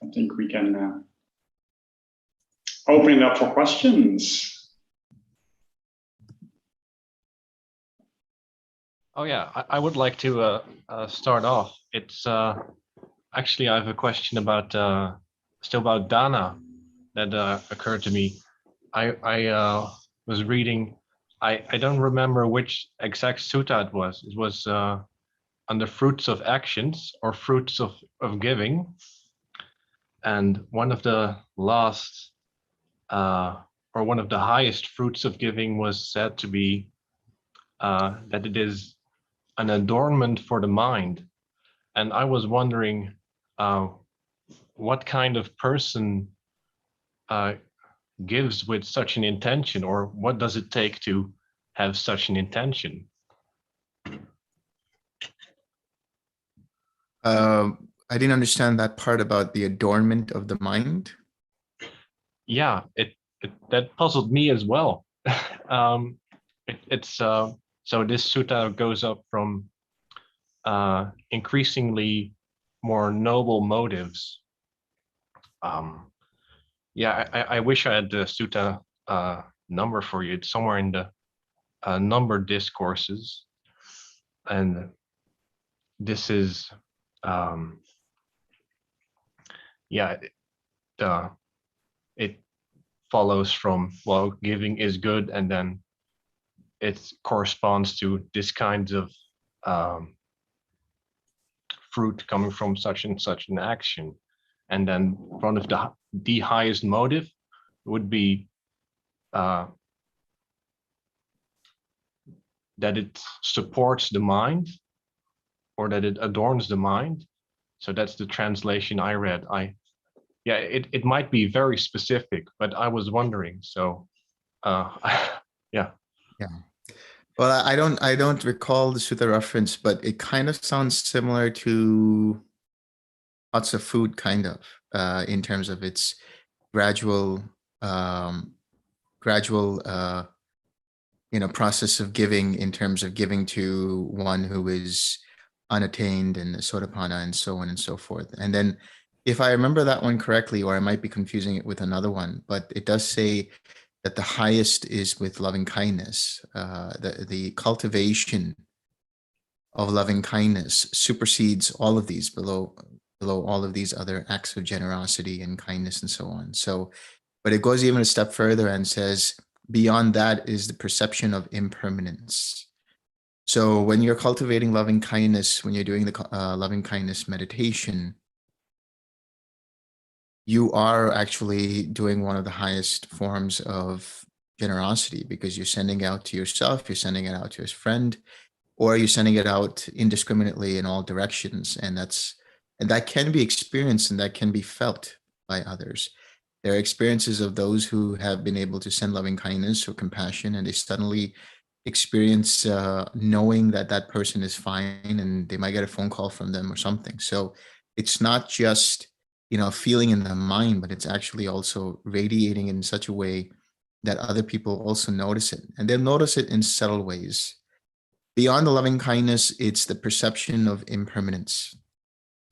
I think we can open it up for questions. Oh yeah, I would like to start off. It's actually I have a question about still about Dana that occurred to me. I was reading. I don't remember which exact sutta it was. It was on the fruits of actions or fruits of giving, and one of the last or one of the highest fruits of giving was said to be that it is an adornment for the mind. And I was wondering what kind of person gives with such an intention, or what does it take to have such an intention? I didn't understand that part about the adornment of the mind. Yeah, that puzzled me as well. It's so this sutta goes up from increasingly more noble motives. Yeah, I wish I had the sutta number for you. It's somewhere in the number discourses, and this is yeah, it follows from, well, giving is good, and then it corresponds to this kind of fruit coming from such and such an action. And then one of the highest motive would be that it supports the mind, or that it adorns the mind. So that's the translation I read. Yeah, it might be very specific, but I was wondering. So yeah. Well, I don't recall the sutta reference, but it kind of sounds similar to lots of food, kind of, in terms of its gradual process of giving, in terms of giving to one who is unattained, and the Sotapanna, and so on and so forth. And then, if I remember that one correctly, or I might be confusing it with another one, but it does say that the highest is with loving kindness. The cultivation of loving kindness supersedes all of these, below all of these other acts of generosity and kindness and so on. So, but it goes even a step further and says, beyond that is the perception of impermanence. So when you're cultivating loving kindness, when you're doing the loving kindness meditation, you are actually doing one of the highest forms of generosity, because you're sending out to yourself, you're sending it out to your friend, or you're sending it out indiscriminately in all directions. And that can be experienced, and that can be felt by others. There are experiences of those who have been able to send loving kindness or compassion, and they suddenly experience knowing that that person is fine, and they might get a phone call from them or something. So it's not just feeling in the mind, but it's actually also radiating in such a way that other people also notice it, and they'll notice it in subtle ways. Beyond the loving kindness, it's the perception of impermanence.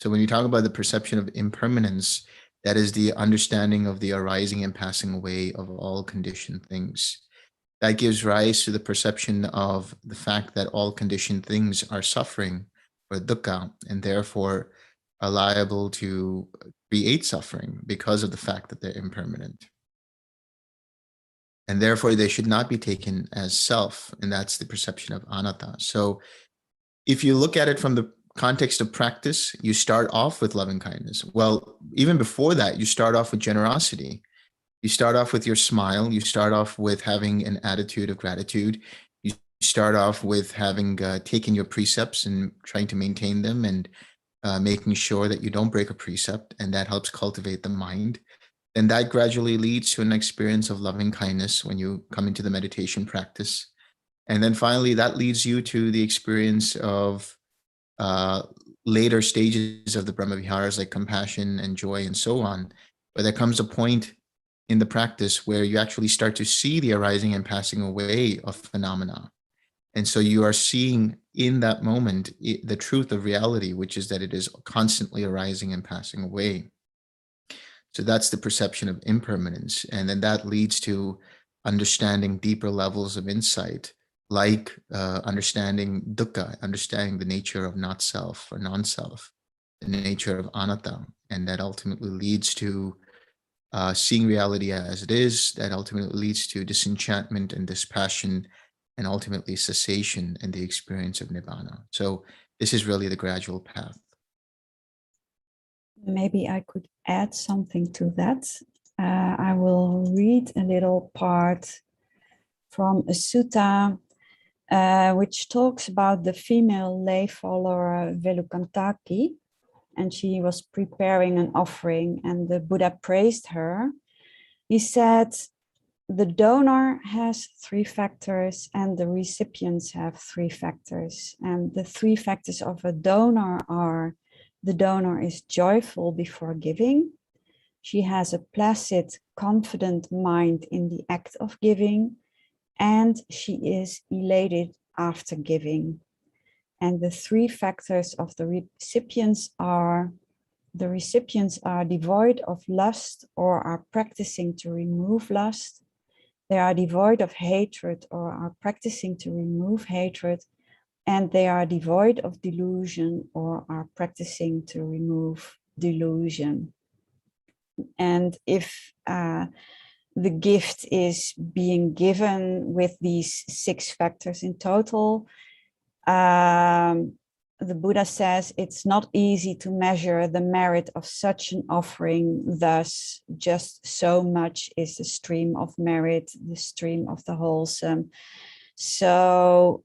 So when you talk about the perception of impermanence, that is the understanding of the arising and passing away of all conditioned things. That gives rise to the perception of the fact that all conditioned things are suffering, or dukkha, and therefore are liable to create suffering because of the fact that they're impermanent. And therefore they should not be taken as self, and that's the perception of anatta. So if you look at it from the context of practice, you start off with loving kindness. Well, even before that, you start off with generosity. You start off with your smile. You start off with having an attitude of gratitude. You start off with having taken your precepts and trying to maintain them, and making sure that you don't break a precept, and that helps cultivate the mind. And that gradually leads to an experience of loving kindness when you come into the meditation practice. And then finally, that leads you to the experience of later stages of the Brahmaviharas, like compassion and joy and so on. But there comes a point in the practice where you actually start to see the arising and passing away of phenomena. And so you are seeing in that moment the truth of reality, which is that it is constantly arising and passing away. So that's the perception of impermanence. And then that leads to understanding deeper levels of insight, like understanding dukkha, understanding the nature of not self or non-self, the nature of anatta. And that ultimately leads to seeing reality as it is, that ultimately leads to disenchantment and dispassion, and ultimately cessation and the experience of nibbana. So this is really the gradual path. Maybe I could add something to that. I will read a little part from a sutta which talks about the female lay follower Velukantaki, and she was preparing an offering, and the Buddha praised her. He said, the donor has 3 factors and the recipients have 3 factors. And the 3 factors of a donor are: the donor is joyful before giving, she has a placid, confident mind in the act of giving, and she is elated after giving. And the 3 factors of the recipients are: the recipients are devoid of lust or are practicing to remove lust. They are devoid of hatred or are practicing to remove hatred. And they are devoid of delusion or are practicing to remove delusion. And if the gift is being given with these 6 factors in total, the Buddha says it's not easy to measure the merit of such an offering. Thus, just so much is the stream of merit, the stream of the wholesome. So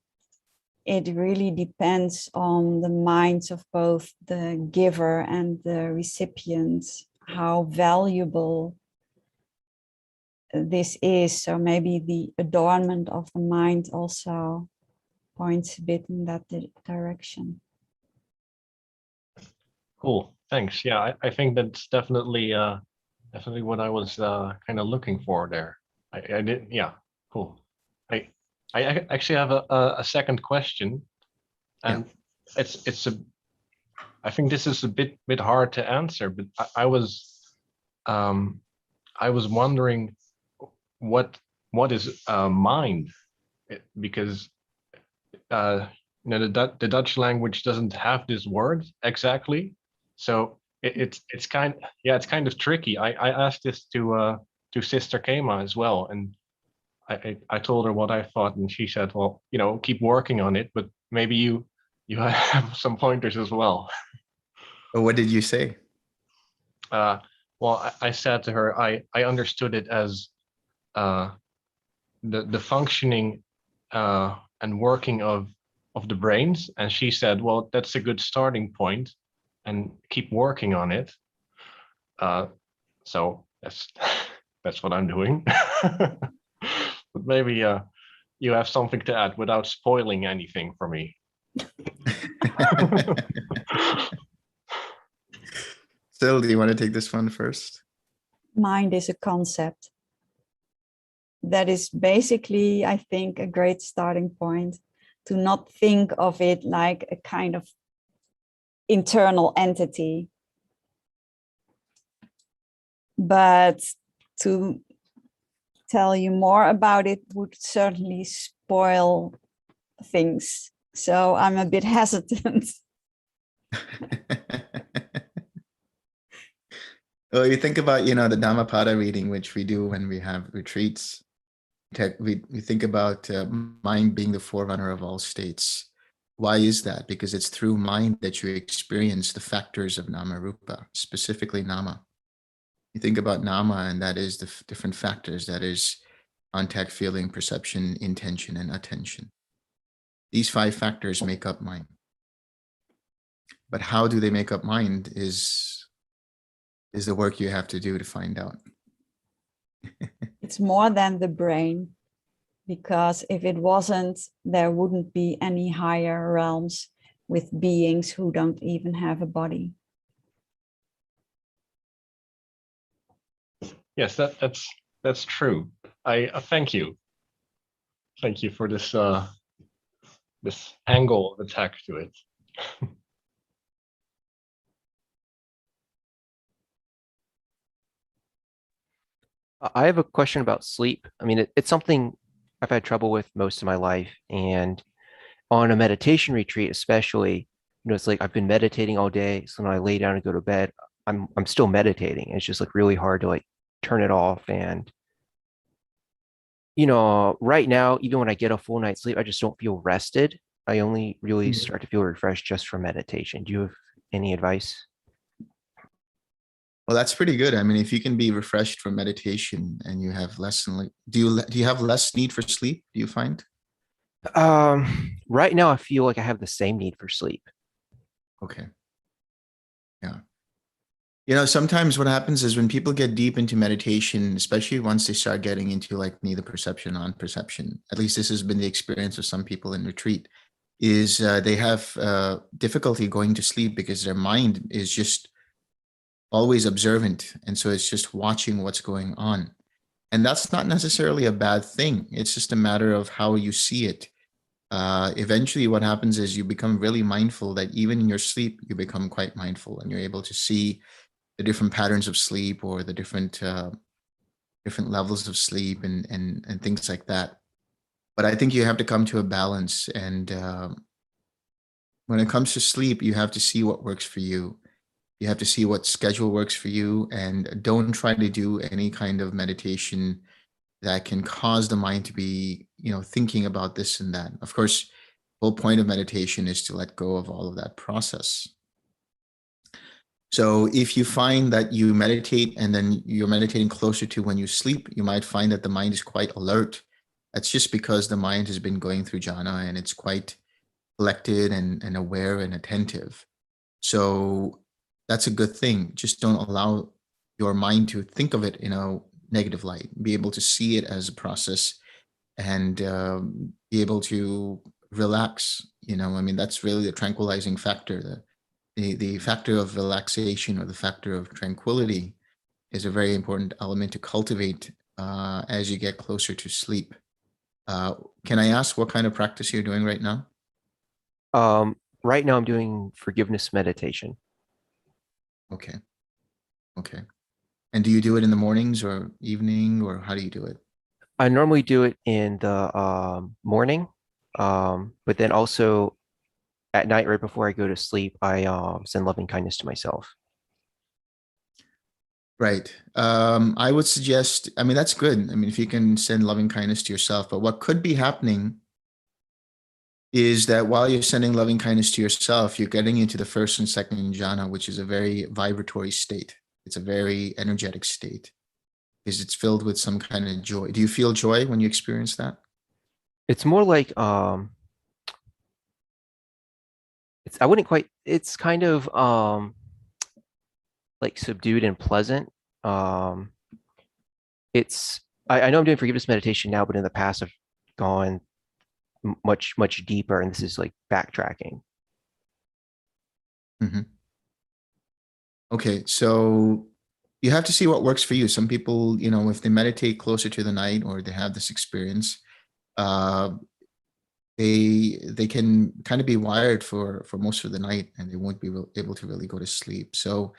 it really depends on the minds of both the giver and the recipient, how valuable this is. So maybe the adornment of the mind also points a bit in that direction. Cool, thanks. Yeah, I think that's definitely definitely what I was kind of looking for there. I did, yeah, cool. I actually have a second question, and it's a, I think this is a bit hard to answer, but I was wondering what is mind, because you know, the Dutch language doesn't have this word exactly, so it's kind of tricky. I asked this to Sister Kema as well, and I told her what I thought, and she said, well, you know, keep working on it, but maybe you have some pointers as well. What did you say? Well, I said to her, I understood it as the functioning and working of the brains, and she said, well, that's a good starting point, and keep working on it. So that's what I'm doing. But maybe you have something to add without spoiling anything for me. Syl, do you want to take this one first? Mind is a concept. That is basically, I think, a great starting point, to not think of it like a kind of internal entity, but to tell you more about it would certainly spoil things. So I'm a bit hesitant. Well, you think about, you know, the Dhammapada reading, which we do when we have retreats. We think about mind being the forerunner of all states. Why is that? Because it's through mind that you experience the factors of nama rupa, specifically nama. You think about nama, and that is the different factors. That is contact, feeling, perception, intention, and attention. These 5 factors make up mind. But how do they make up mind is the work you have to do to find out. It's more than the brain, because if it wasn't, there wouldn't be any higher realms with beings who don't even have a body. Yes, that's true. I thank you. Thank you for this this angle of attack to it. I have a question about sleep. I mean, it's something I've had trouble with most of my life. And on a meditation retreat, especially, it's like I've been meditating all day. So when I lay down and go to bed, I'm still meditating. It's just like really hard to like turn it off. And, right now, even when I get a full night's sleep, I just don't feel rested. I only really start to feel refreshed just from meditation. Do you have any advice? Well, that's pretty good. I mean, if you can be refreshed from meditation and you have less, do you have less need for sleep? Do you find? Right now I feel like I have the same need for sleep. Okay. Yeah. Sometimes what happens is when people get deep into meditation, especially once they start getting into like neither perception, non-perception, at least this has been the experience of some people in retreat, is they have difficulty going to sleep because their mind is just always observant. And so it's just watching what's going on. And that's not necessarily a bad thing. It's just a matter of how you see it. Eventually what happens is you become really mindful that even in your sleep, you become quite mindful and you're able to see the different patterns of sleep or the different levels of sleep and things like that. But I think you have to come to a balance. And when it comes to sleep, you have to see what works for you. You have to see what schedule works for you, and don't try to do any kind of meditation that can cause the mind to be, thinking about this and that. Of course, the whole point of meditation is to let go of all of that process. So if you find that you meditate and then you're meditating closer to when you sleep, you might find that the mind is quite alert. That's just because the mind has been going through jhana and it's quite collected and aware and attentive. So that's a good thing. Just don't allow your mind to think of it in a negative light. Be able to see it as a process and be able to relax. That's really the tranquilizing factor. The factor of relaxation or the factor of tranquility is a very important element to cultivate as you get closer to sleep. Can I ask what kind of practice you're doing right now? Right now I'm doing forgiveness meditation. Okay. And do you do it in the mornings or evening, or how do you do it? I normally do it in the morning, but then also at night, right before I go to sleep, I send loving kindness to myself. Right. I would suggest, that's good. If you can send loving kindness to yourself, but what could be happening is that while you're sending loving kindness to yourself, you're getting into the first and second jhana, which is a very vibratory state. It's a very energetic state because it's filled with some kind of joy. Do you feel joy when you experience that? It's more like it's kind of like subdued and pleasant. I know I'm doing forgiveness meditation now, but in the past I've gone much deeper, and this is like backtracking. Mm-hmm. Okay, so you have to see what works for you. Some people, if they meditate closer to the night or they have this experience, they can kind of be wired for most of the night and they won't be able to really go to sleep. So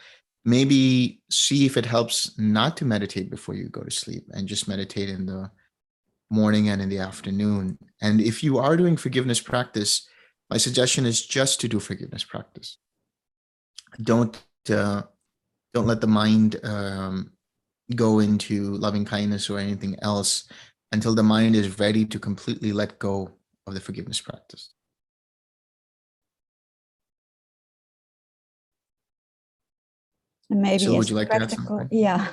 maybe see if it helps not to meditate before you go to sleep and just meditate in the morning and in the afternoon. And if you are doing forgiveness practice, my suggestion is just to do forgiveness practice. Don't let the mind go into loving kindness or anything else until the mind is ready to completely let go of the forgiveness practice. And maybe So as would you like to add practical, something? yeah,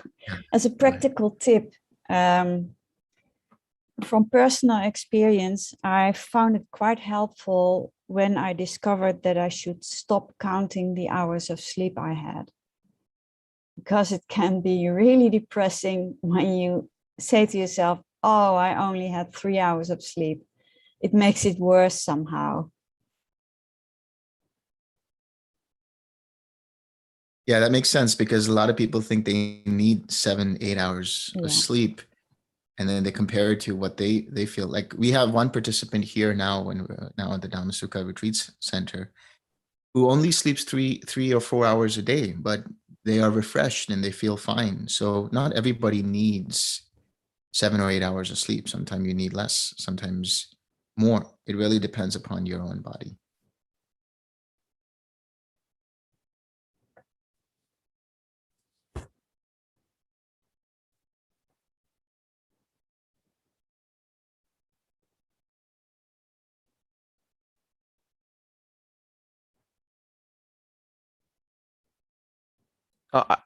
as a practical tip, from personal experience, I found it quite helpful when I discovered that I should stop counting the hours of sleep I had. Because it can be really depressing when you say to yourself, oh, I only had 3 hours of sleep. It makes it worse somehow. Yeah, that makes sense because a lot of people think they need 7-8 hours of sleep, and then they compare it to what they feel like. We have one participant here now at the Dhamma Sukha Retreat Center who only sleeps 3 or 4 hours a day, but they are refreshed and they feel fine. So not everybody needs 7 or 8 hours of sleep. Sometimes you need less, sometimes more. It really depends upon your own body.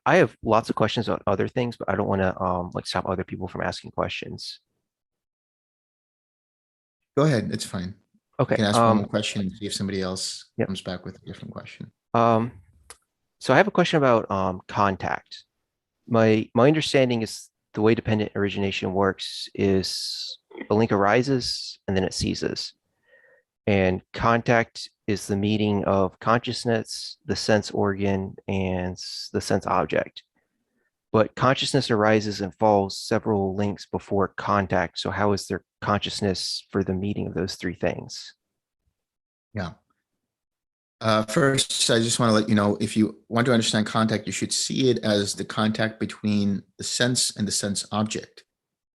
I have lots of questions on other things, but I don't want to like stop other people from asking questions. Go ahead, it's fine. You Okay. can ask one more question and see if somebody else Yep. comes back with a different question. So I have a question about contact. My understanding is the way dependent origination works is a link arises and then it ceases. And contact is the meeting of consciousness, the sense organ, and the sense object. But consciousness arises and falls several links before contact. So how is there consciousness for the meeting of those three things? Yeah. First, I just want to let you know, if you want to understand contact, you should see it as the contact between the sense and the sense object.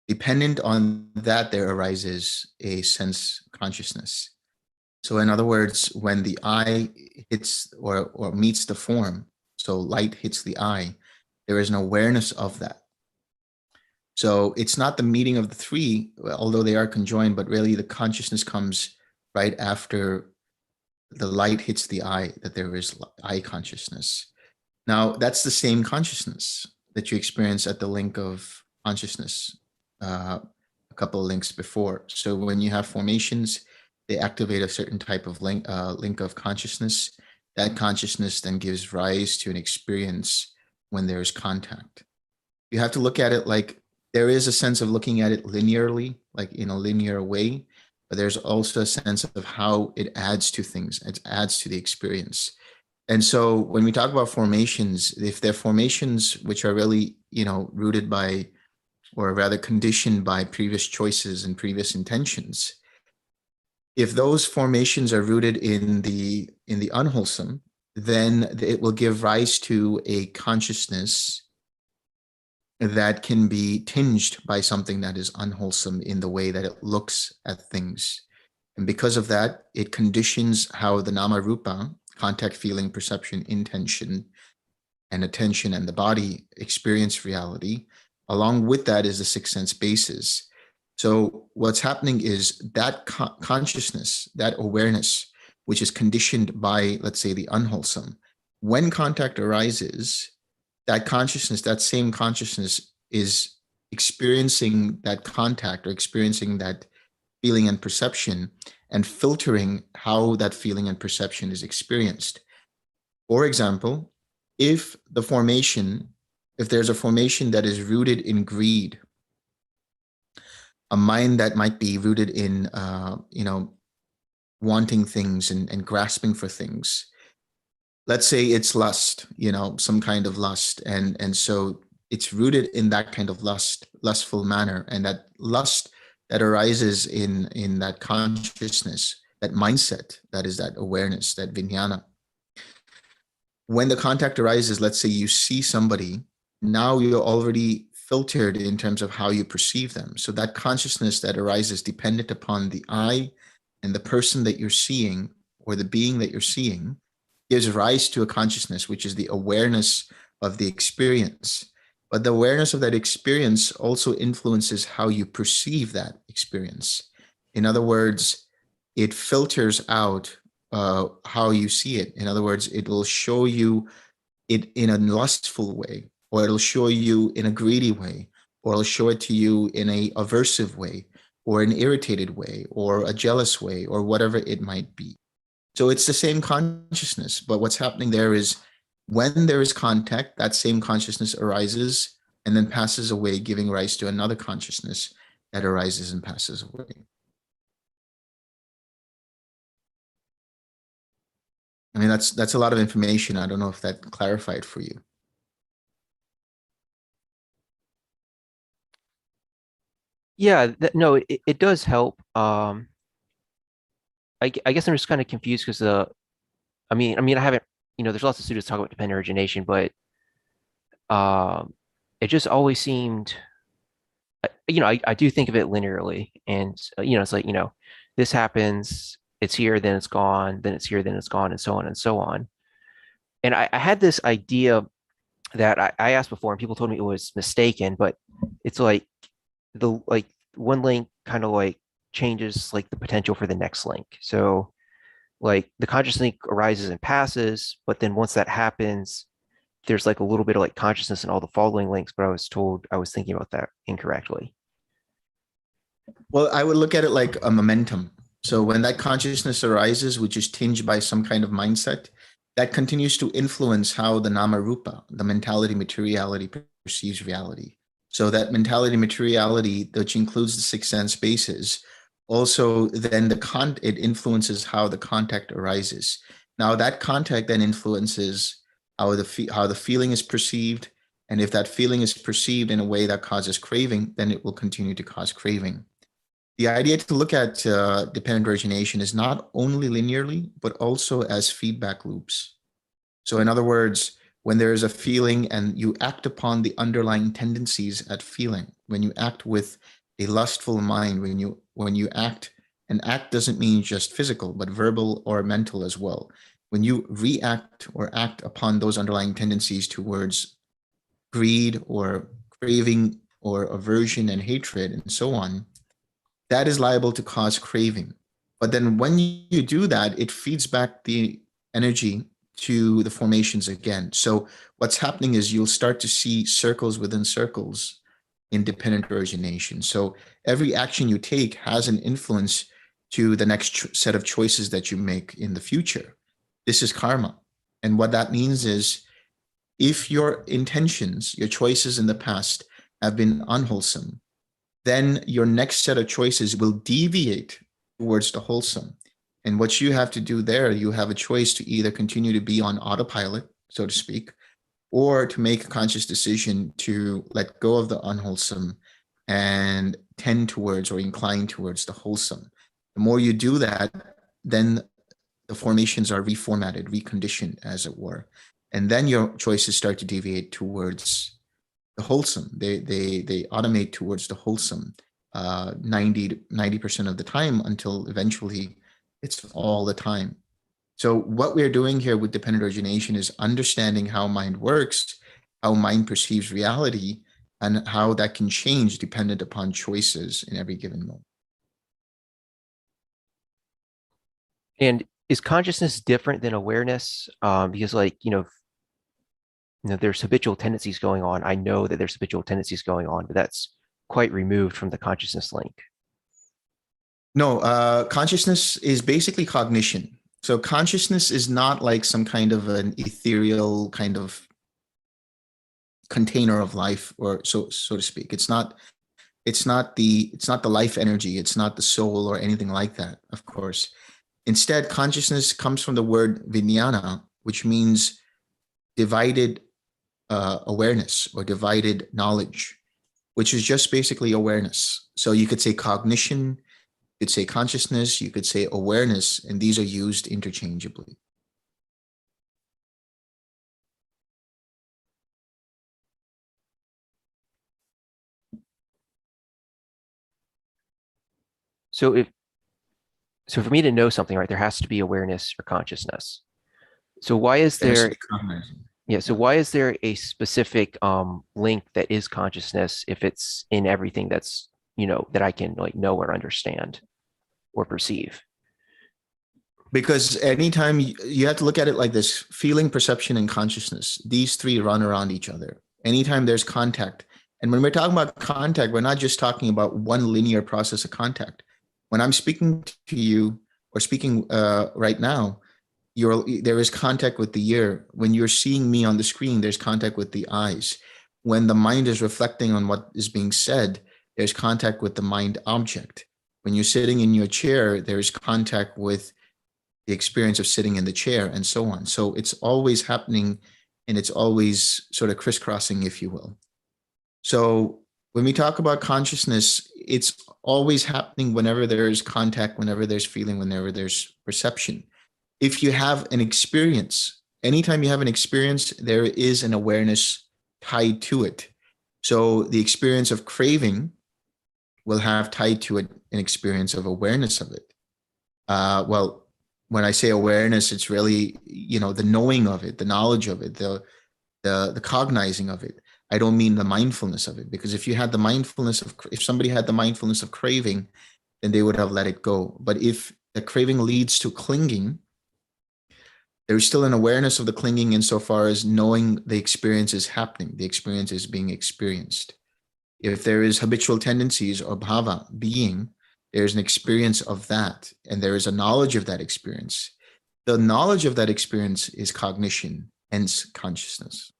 Dependent on that, there arises a sense consciousness. So in other words, when the eye hits or meets the form, so light hits the eye, there is an awareness of that. So it's not the meeting of the three, although they are conjoined, but really the consciousness comes right after the light hits the eye, that there is eye consciousness. Now, that's the same consciousness that you experience at the link of consciousness, a couple of links before. So when you have formations, they activate a certain type of link of consciousness. That consciousness then gives rise to an experience when there's contact. You have to look at it like there is a sense of looking at it linearly, like in a linear way, but there's also a sense of how it adds to things. It adds to the experience. And so when we talk about formations, if they're formations which are really, rooted by, or rather conditioned by previous choices and previous intentions, if those formations are rooted in the unwholesome, then it will give rise to a consciousness that can be tinged by something that is unwholesome in the way that it looks at things. And because of that, it conditions how the nama rupa, contact, feeling, perception, intention, and attention, and the body experience reality. Along with that is the sixth sense basis. So what's happening is that consciousness, that awareness, which is conditioned by, let's say, the unwholesome, when contact arises, that consciousness, that same consciousness is experiencing that contact or experiencing that feeling and perception and filtering how that feeling and perception is experienced. For example, if there's a formation that is rooted in greed, a mind that might be rooted in, wanting things and grasping for things. Let's say it's lust, some kind of lust. And so it's rooted in that kind of lustful manner. And that lust that arises in that consciousness, that mindset, that is that awareness, that vijnana. When the contact arises, let's say you see somebody, now you're already filtered in terms of how you perceive them. So that consciousness that arises dependent upon the eye and the person that you're seeing, or the being that you're seeing, gives rise to a consciousness, which is the awareness of the experience. But the awareness of that experience also influences how you perceive that experience. In other words, it filters out how you see it. In other words, it will show you it in a lustful way, or it'll show you in a greedy way, or it'll show it to you in a aversive way, or an irritated way, or a jealous way, or whatever it might be. So it's the same consciousness, but what's happening there is when there is contact, that same consciousness arises and then passes away, giving rise to another consciousness that arises and passes away. I mean, that's a lot of information. I don't know if that clarified for you. Yeah, no, it does help. I guess I'm just kind of confused because I haven't, there's lots of students talk about dependent origination, but it just always seemed, I do think of it linearly, and it's like, this happens, it's here, then it's gone, then it's here, then it's gone, and so on and so on. And I had this idea that I asked before, and people told me it was mistaken, but it's like one link kind of like changes like the potential for the next link. So like the conscious link arises and passes, but then once that happens, there's like a little bit of like consciousness in all the following links, but I was told I was thinking about that incorrectly. Well, I would look at it like a momentum. So when that consciousness arises, which is tinged by some kind of mindset, that continues to influence how the nama rupa, the mentality materiality, perceives reality. So that mentality materiality, which includes the six sense bases, also then it influences how the contact arises. Now that contact then influences how the feeling is perceived. And if that feeling is perceived in a way that causes craving, then it will continue to cause craving. The idea to look at dependent origination is not only linearly, but also as feedback loops. So in other words, when there is a feeling and you act upon the underlying tendencies at feeling, when you act with a lustful mind, when you act, and act doesn't mean just physical, but verbal or mental as well. When you react or act upon those underlying tendencies towards greed or craving or aversion and hatred and so on, that is liable to cause craving. But then when you do that, it feeds back the energy to the formations again. So what's happening is you'll start to see circles within circles in dependent origination. So every action you take has an influence to the next set of choices that you make in the future. This is karma. And what that means is if your intentions, your choices in the past have been unwholesome, then your next set of choices will deviate towards the wholesome. And what you have to do there, you have a choice to either continue to be on autopilot, so to speak, or to make a conscious decision to let go of the unwholesome and tend towards or incline towards the wholesome. The more you do that, then the formations are reformatted, reconditioned, as it were. And then your choices start to deviate towards the wholesome. They automate towards the wholesome 90% of the time until eventually it's all the time. So what we're doing here with dependent origination is understanding how mind works, how mind perceives reality, and how that can change dependent upon choices in every given moment. And is consciousness different than awareness? Because like, there's habitual tendencies going on. I know that there's habitual tendencies going on, but that's quite removed from the consciousness link. No, consciousness is basically cognition. So consciousness is not like some kind of an ethereal kind of container of life, or so to speak. It's not the life energy. It's not the soul or anything like that, of course. Instead, consciousness comes from the word vijnana, which means divided awareness or divided knowledge, which is just basically awareness. So you could say cognition, you could say consciousness, you could say awareness, and these are used interchangeably. So for me to know something, right, there has to be awareness or consciousness. So why is there? Yeah. So why is there a specific link that is consciousness if it's in everything that's, that I can like know or understand or perceive? Because anytime you have to look at it like this: feeling, perception, and consciousness. These three run around each other. Anytime there's contact. And when we're talking about contact, we're not just talking about one linear process of contact. When I'm speaking to you or speaking right now, there is contact with the ear. When you're seeing me on the screen, there's contact with the eyes. When the mind is reflecting on what is being said, there's contact with the mind object. When you're sitting in your chair, there's contact with the experience of sitting in the chair, and so on. So it's always happening, and it's always sort of crisscrossing, if you will. So when we talk about consciousness, it's always happening whenever there is contact, whenever there's feeling, whenever there's perception. If you have an experience, anytime you have an experience, there is an awareness tied to it. So the experience of craving will have tied to it an experience of awareness of it. Well, when I say awareness, it's really, the knowing of it, the knowledge of it, the cognizing of it. I don't mean the mindfulness of it, because if somebody had the mindfulness of craving, then they would have let it go. But if the craving leads to clinging, there's still an awareness of the clinging insofar as knowing the experience is happening, the experience is being experienced. If there is habitual tendencies or bhava, being, there's an experience of that, and there is a knowledge of that experience. The knowledge of that experience is cognition, hence consciousness.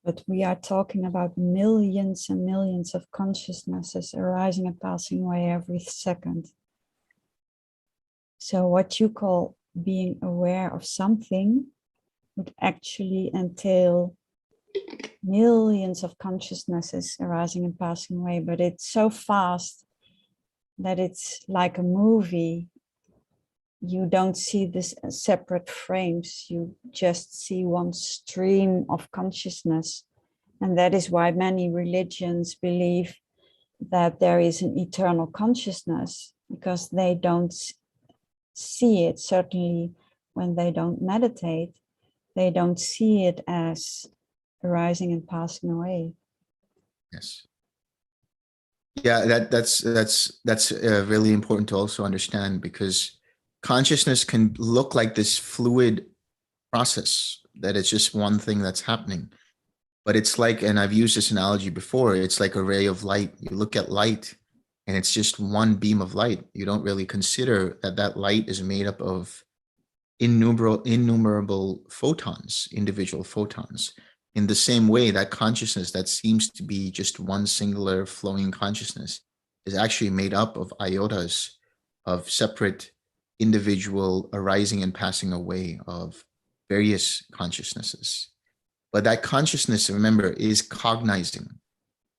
But we are talking about millions and millions of consciousnesses arising and passing away every second. So what you call being aware of something would actually entail millions of consciousnesses arising and passing away, but it's so fast that it's like a movie. You don't see this as separate frames, you just see one stream of consciousness. And that is why many religions believe that there is an eternal consciousness, because they don't see it. Certainly when they don't meditate, they don't see it as arising and passing away. Yes. Yeah, that's really important to also understand, because consciousness can look like this fluid process, that it's just one thing that's happening. But it's like, and I've used this analogy before, it's like a ray of light. You look at light and it's just one beam of light. You don't really consider that that light is made up of innumerable photons, individual photons. In the same way, that consciousness that seems to be just one singular flowing consciousness is actually made up of iotas of separate individual arising and passing away of various consciousnesses. But that consciousness, remember, is cognizing.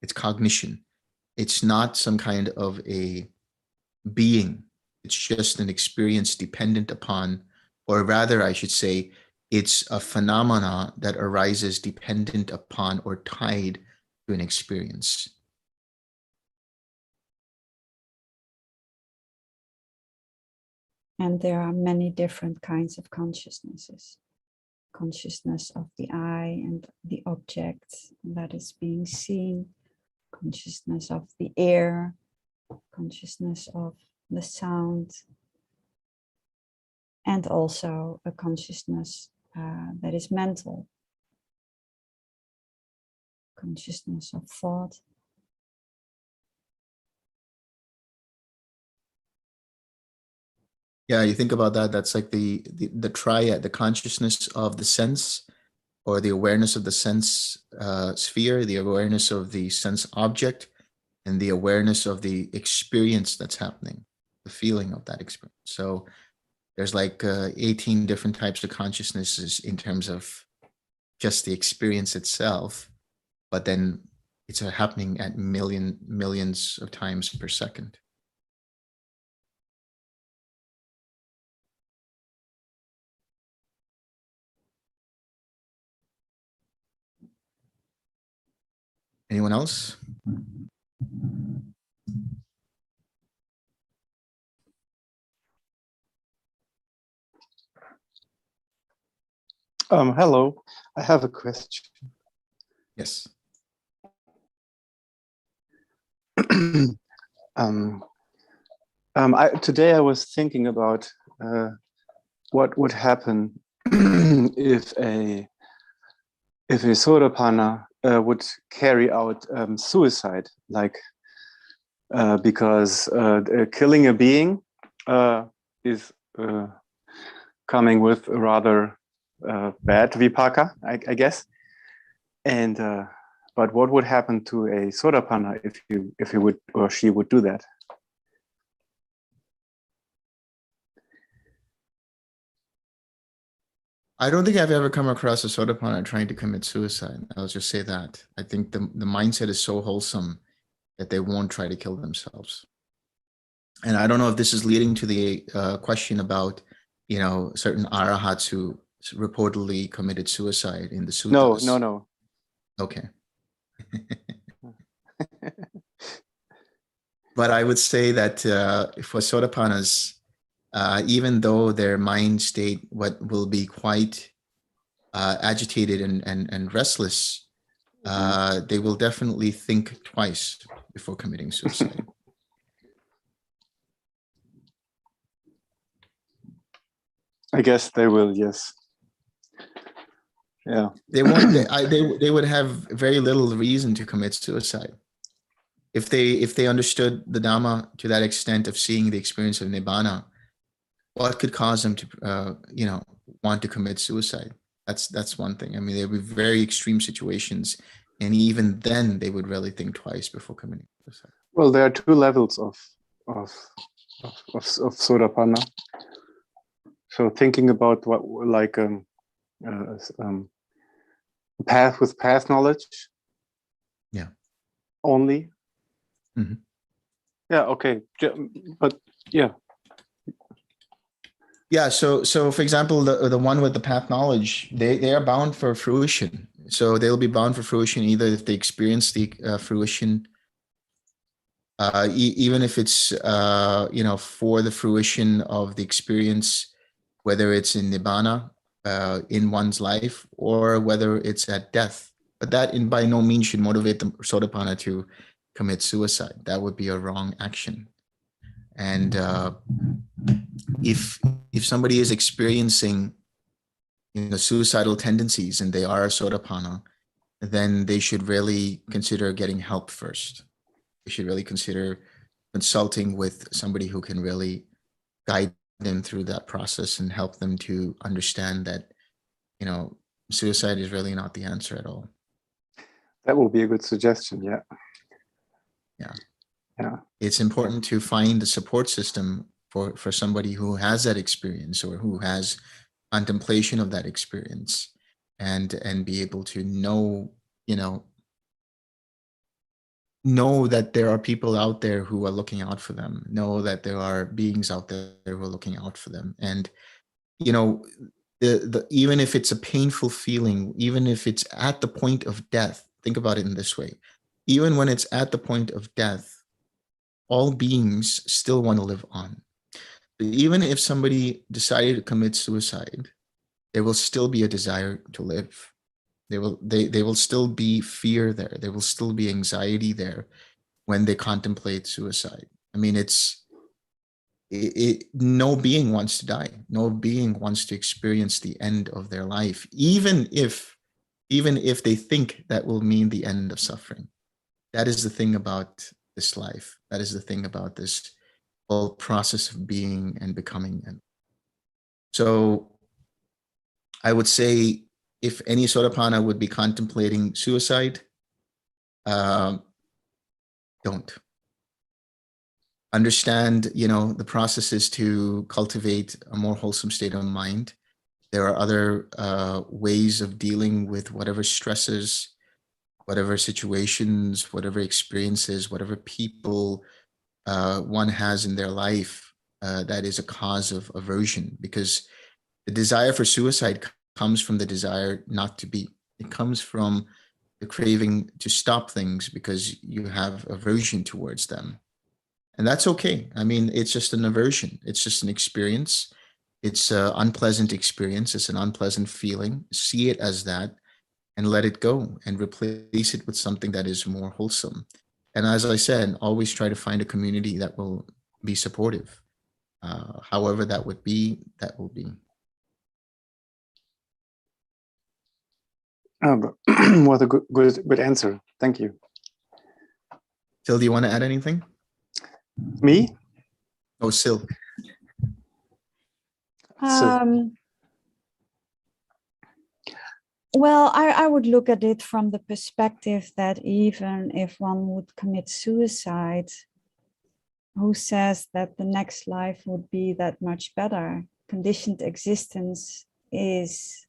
It's cognition. It's not some kind of a being. It's just an experience dependent upon, or rather, I should say, it's a phenomena that arises dependent upon or tied to an experience. And there are many different kinds of consciousnesses. Consciousness of the eye and the object that is being seen, consciousness of the ear, consciousness of the sound, and also a consciousness that is mental, consciousness of thought. Yeah, you think about that, that's like the triad, the consciousness of the sense, or the awareness of the sense sphere, the awareness of the sense object, and the awareness of the experience that's happening, the feeling of that experience. So there's like 18 different types of consciousnesses in terms of just the experience itself, but then it's happening at millions of times per second. Anyone else? Hello, I have a question. Yes. Today I was thinking about what would happen if a Sotapanna would carry out suicide, like because killing a being is coming with a rather bad vipaka, I guess. And but what would happen to a Sotapanna if he would or she would do that? I don't think I've ever come across a Sotapanna trying to commit suicide. I'll just say that. I think the mindset is so wholesome that they won't try to kill themselves. And I don't know if this is leading to the question about, certain arahats who reportedly committed suicide in the suttas. No. Okay. But I would say that for Sotapannas, even though their mind state will be quite agitated and restless, they will definitely think twice before committing suicide. I guess they will, yes. Yeah. They won't. They would have very little reason to commit suicide if they understood the Dhamma to that extent of seeing the experience of Nibbana. What could cause them to want to commit suicide? That's one thing. I mean, there would be very extreme situations, and even then, they would really think twice before committing suicide. Well, there are two levels of Sotapanna. So thinking about what like path with path knowledge. Yeah. Only. Mm-hmm. Yeah. Okay. But yeah. Yeah. So for example, the one with the path knowledge, they are bound for fruition. So they'll be bound for fruition either if they experience the fruition, even if it's for the fruition of the experience, whether it's in Nibbana in one's life or whether it's at death. But that by no means should motivate the Sotapanna to commit suicide. That would be a wrong action. And if somebody is experiencing suicidal tendencies and they are a Sotapanna, then they should really consider getting help first. They should really consider consulting with somebody who can really guide them through that process and help them to understand that suicide is really not the answer at all. That will be a good suggestion. Yeah. It's important to find a support system for somebody who has that experience or who has contemplation of that experience, and be able to know that there are people out there who are looking out for them, know that there are beings out there who are looking out for them. And the even if it's a painful feeling, even if it's at the point of death, think about it in this way. Even when it's at the point of death, all beings still want to live on. But even if somebody decided to commit suicide, there will still be a desire to live. They will still be fear there. There will still be anxiety there when they contemplate suicide. I mean, no being wants to die. No being wants to experience the end of their life, even if they think that will mean the end of suffering. That is the thing about this life. That is the thing about this whole process of being and becoming. And so I would say if any Sotapanna would be contemplating suicide, don't. Understand, the process is to cultivate a more wholesome state of mind. There are other ways of dealing with whatever stresses, whatever situations, whatever experiences, whatever people one has in their life that is a cause of aversion, because the desire for suicide comes from the desire not to be. It comes from the craving to stop things because you have aversion towards them. And that's okay. I mean, it's just an aversion. It's just an experience. It's an unpleasant experience. It's an unpleasant feeling. See it as that and let it go and replace it with something that is more wholesome. And as I said, always try to find a community that will be supportive. However that would be, that will be. What a good answer. Thank you. Syl, do you want to add anything? Me? Oh, Syl. Well, I would look at it from the perspective that even if one would commit suicide, who says that the next life would be that much better? Conditioned existence is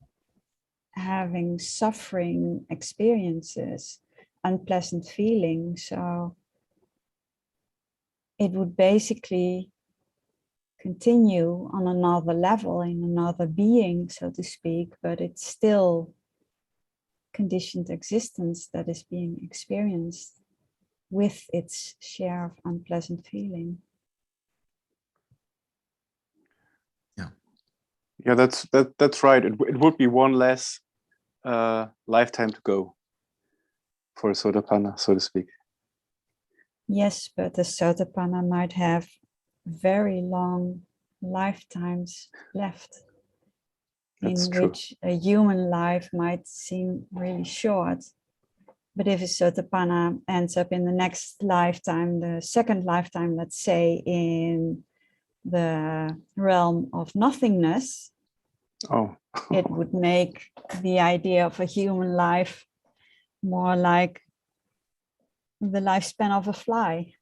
having suffering experiences, unpleasant feelings. So it would basically continue on another level, in another being, so to speak, but it's still conditioned existence that is being experienced with its share of unpleasant feeling. Yeah, that's right. It would be one less lifetime to go for Sotapanna, so to speak. Yes, but the Sotapanna might have very long lifetimes left, That's in true. which a human life might seem really short. But if a Sotapanna ends up in the next lifetime, the second lifetime, let's say, in the realm of nothingness, Oh, it would make the idea of a human life more like the lifespan of a fly.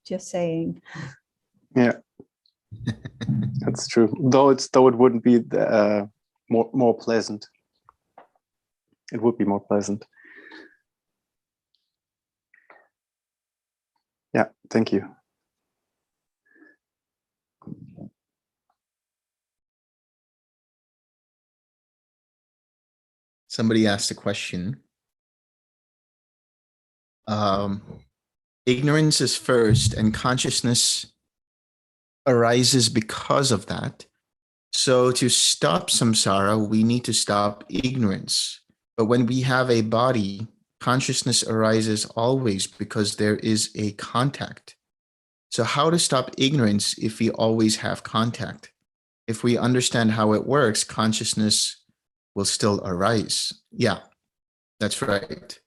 Just saying. yeah, that's true. Though it wouldn't be more pleasant. It would be more pleasant. Yeah, thank you. Somebody asked a question. Ignorance is first, and consciousness arises because of that. So to stop samsara, we need to stop ignorance. But when we have a body, consciousness arises always because there is a contact. So how to stop ignorance if we always have contact? If we understand how it works, consciousness will still arise. Yeah, that's right.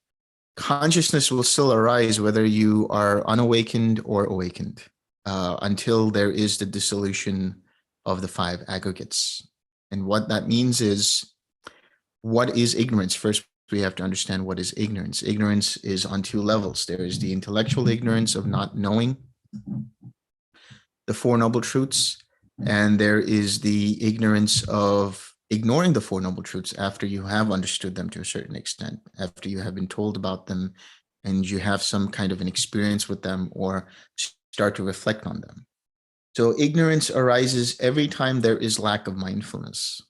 Consciousness will still arise whether you are unawakened or awakened, until there is the dissolution of the five aggregates. And what that means is, what is ignorance? First, we have to understand what is ignorance. Ignorance is on two levels. There is the intellectual ignorance of not knowing the Four Noble Truths, and there is the ignorance of ignoring the Four Noble Truths after you have understood them to a certain extent, after you have been told about them and you have some kind of an experience with them or start to reflect on them. So ignorance arises every time there is lack of mindfulness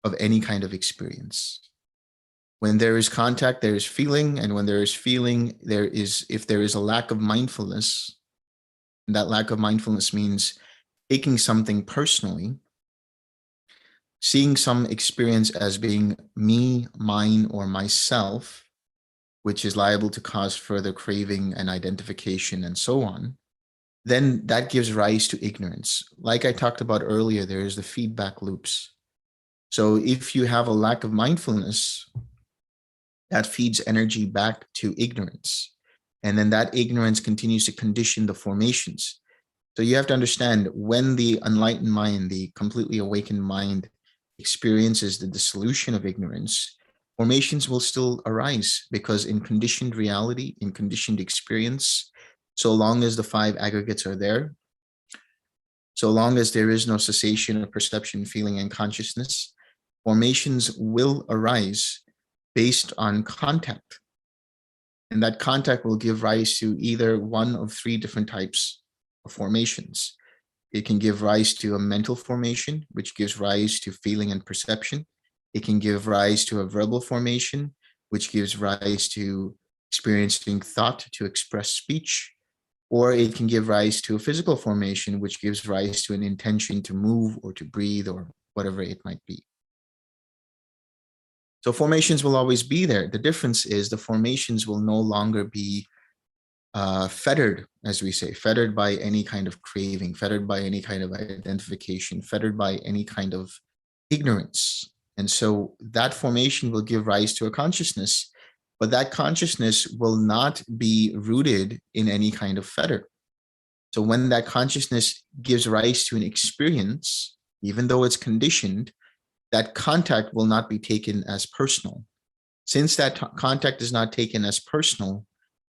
of any kind of experience. When there is contact, there is feeling, and when there is feeling, if there is a lack of mindfulness, and that lack of mindfulness means taking something personally, seeing some experience as being me, mine, or myself, which is liable to cause further craving and identification and so on, then that gives rise to ignorance. Like I talked about earlier, there is the feedback loops. So if you have a lack of mindfulness, that feeds energy back to ignorance. And then that ignorance continues to condition the formations. So you have to understand, when the enlightened mind, the completely awakened mind, experiences the dissolution of ignorance, formations will still arise, because in conditioned reality, in conditioned experience, so long as the five aggregates are there, so long as there is no cessation of perception, feeling, and consciousness, formations will arise based on contact. And that contact will give rise to either one of three different types of formations. It can give rise to a mental formation, which gives rise to feeling and perception. It can give rise to a verbal formation, which gives rise to experiencing thought to express speech. Or it can give rise to a physical formation, which gives rise to an intention to move or to breathe or whatever it might be. So formations will always be there. The difference is the formations will no longer be fettered, as we say, fettered by any kind of craving, fettered by any kind of identification, fettered by any kind of ignorance. And so that formation will give rise to a consciousness, but that consciousness will not be rooted in any kind of fetter. So when that consciousness gives rise to an experience, even though it's conditioned, that contact will not be taken as personal. Since that contact is not taken as personal,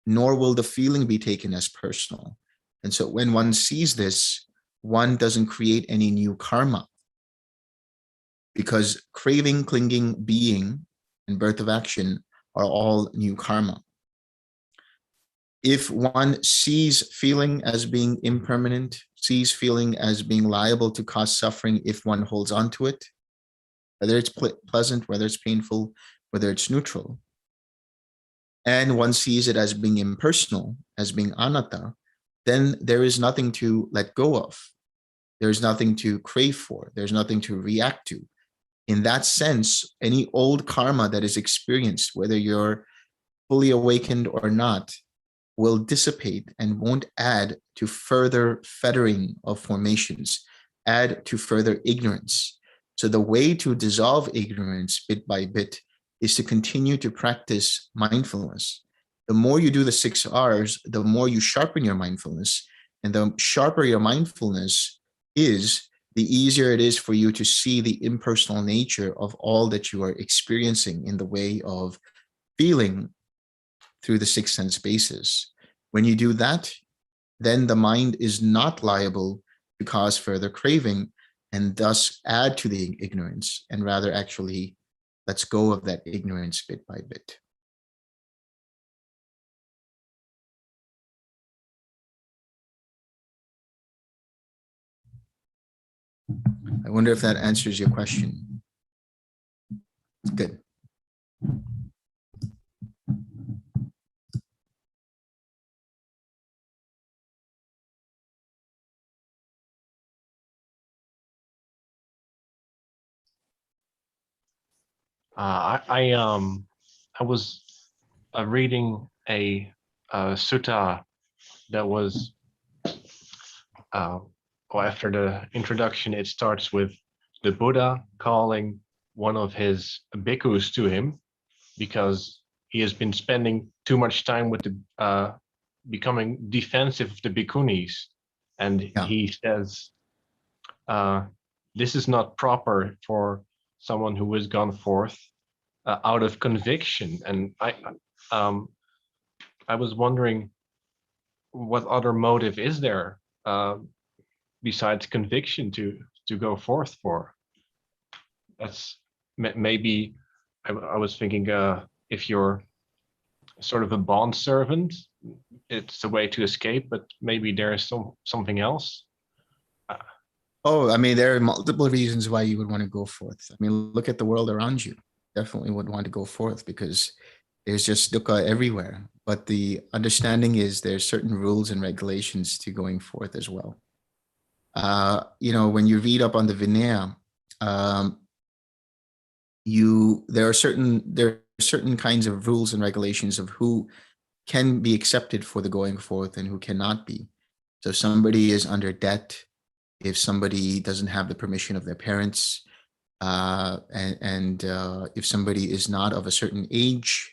nor will the feeling be taken as personal. And so when one sees this, one doesn't create any new karma, because craving, clinging, being, and birth of action are all new karma. if one sees feeling as being impermanent, sees feeling as being liable to cause suffering if one holds on to it, whether it's pleasant, whether it's painful, whether it's neutral, and one sees it as being impersonal, as being anatta, then there is nothing to let go of. There's nothing to crave for. There's nothing to react to. In that sense, any old karma that is experienced, whether you're fully awakened or not, will dissipate and won't add to further fettering of formations, add to further ignorance. So the way to dissolve ignorance bit by bit is to continue to practice mindfulness. The more you do the 6 R's, the more you sharpen your mindfulness. And the sharper your mindfulness is, the easier it is for you to see the impersonal nature of all that you are experiencing in the way of feeling through the 6 sense bases. When you do that, then the mind is not liable to cause further craving and thus add to the ignorance, and rather actually lets go of that ignorance bit by bit. I wonder if that answers your question. Good. I was reading a sutta that was, well, after the introduction, it starts with the Buddha calling one of his bhikkhus to him because he has been spending too much time with the becoming defensive of the bhikkhunis, and he says, this is not proper for someone who has gone forth out of conviction. And I was wondering, what other motive is there besides conviction to go forth for? That's maybe, I was thinking, if you're sort of a bond servant, it's a way to escape, but maybe there is something else. Oh, I mean, there are multiple reasons why you would want to go forth. I mean, look at the world around you. Definitely would want to go forth because there's just dukkha everywhere. But the understanding is there's certain rules and regulations to going forth as well. You know, when you read up on the Vinaya, there are certain kinds of rules and regulations of who can be accepted for the going forth and who cannot be. So if somebody is under debt, if somebody doesn't have the permission of their parents, and if somebody is not of a certain age,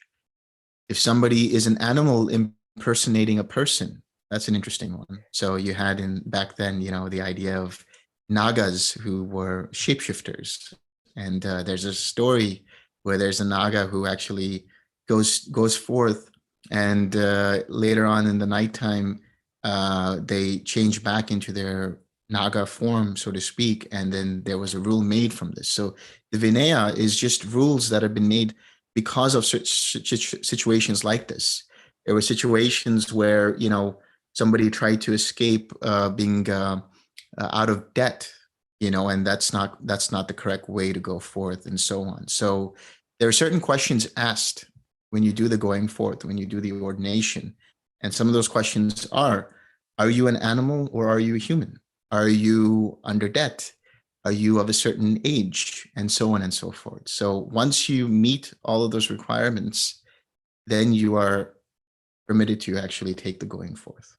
if somebody is an animal impersonating a person, that's an interesting one. So you had back then, you know, the idea of Nagas who were shapeshifters. And there's a story where there's a Naga who actually goes forth, and later on in the nighttime, they change back into their Naga form, so to speak, and then there was a rule made from this. So the Vinaya is just rules that have been made because of situations like this. There were situations where, you know, somebody tried to escape being out of debt, you know, and that's not the correct way to go forth, and so on. So there are certain questions asked when you do the going forth, when you do the ordination, and some of those questions are you an animal or are you a human? Are you under debt? Are you of a certain age? And so on and so forth. So once you meet all of those requirements, then you are permitted to actually take the going forth.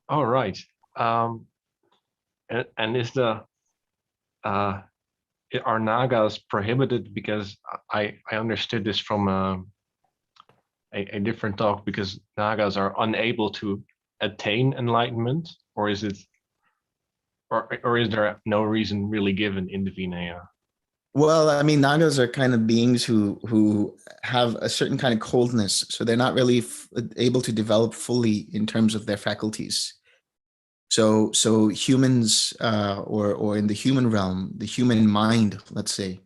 All right. And is are Nagas prohibited? Because I understood this from a different talk, because Nagas are unable to attain enlightenment, or is it, or is there no reason really given in the Vinaya? Well, I mean, Nagas are kind of beings who have a certain kind of coldness, so they're not really able to develop fully in terms of their faculties. So humans, or in the human realm, the human mind, let's say,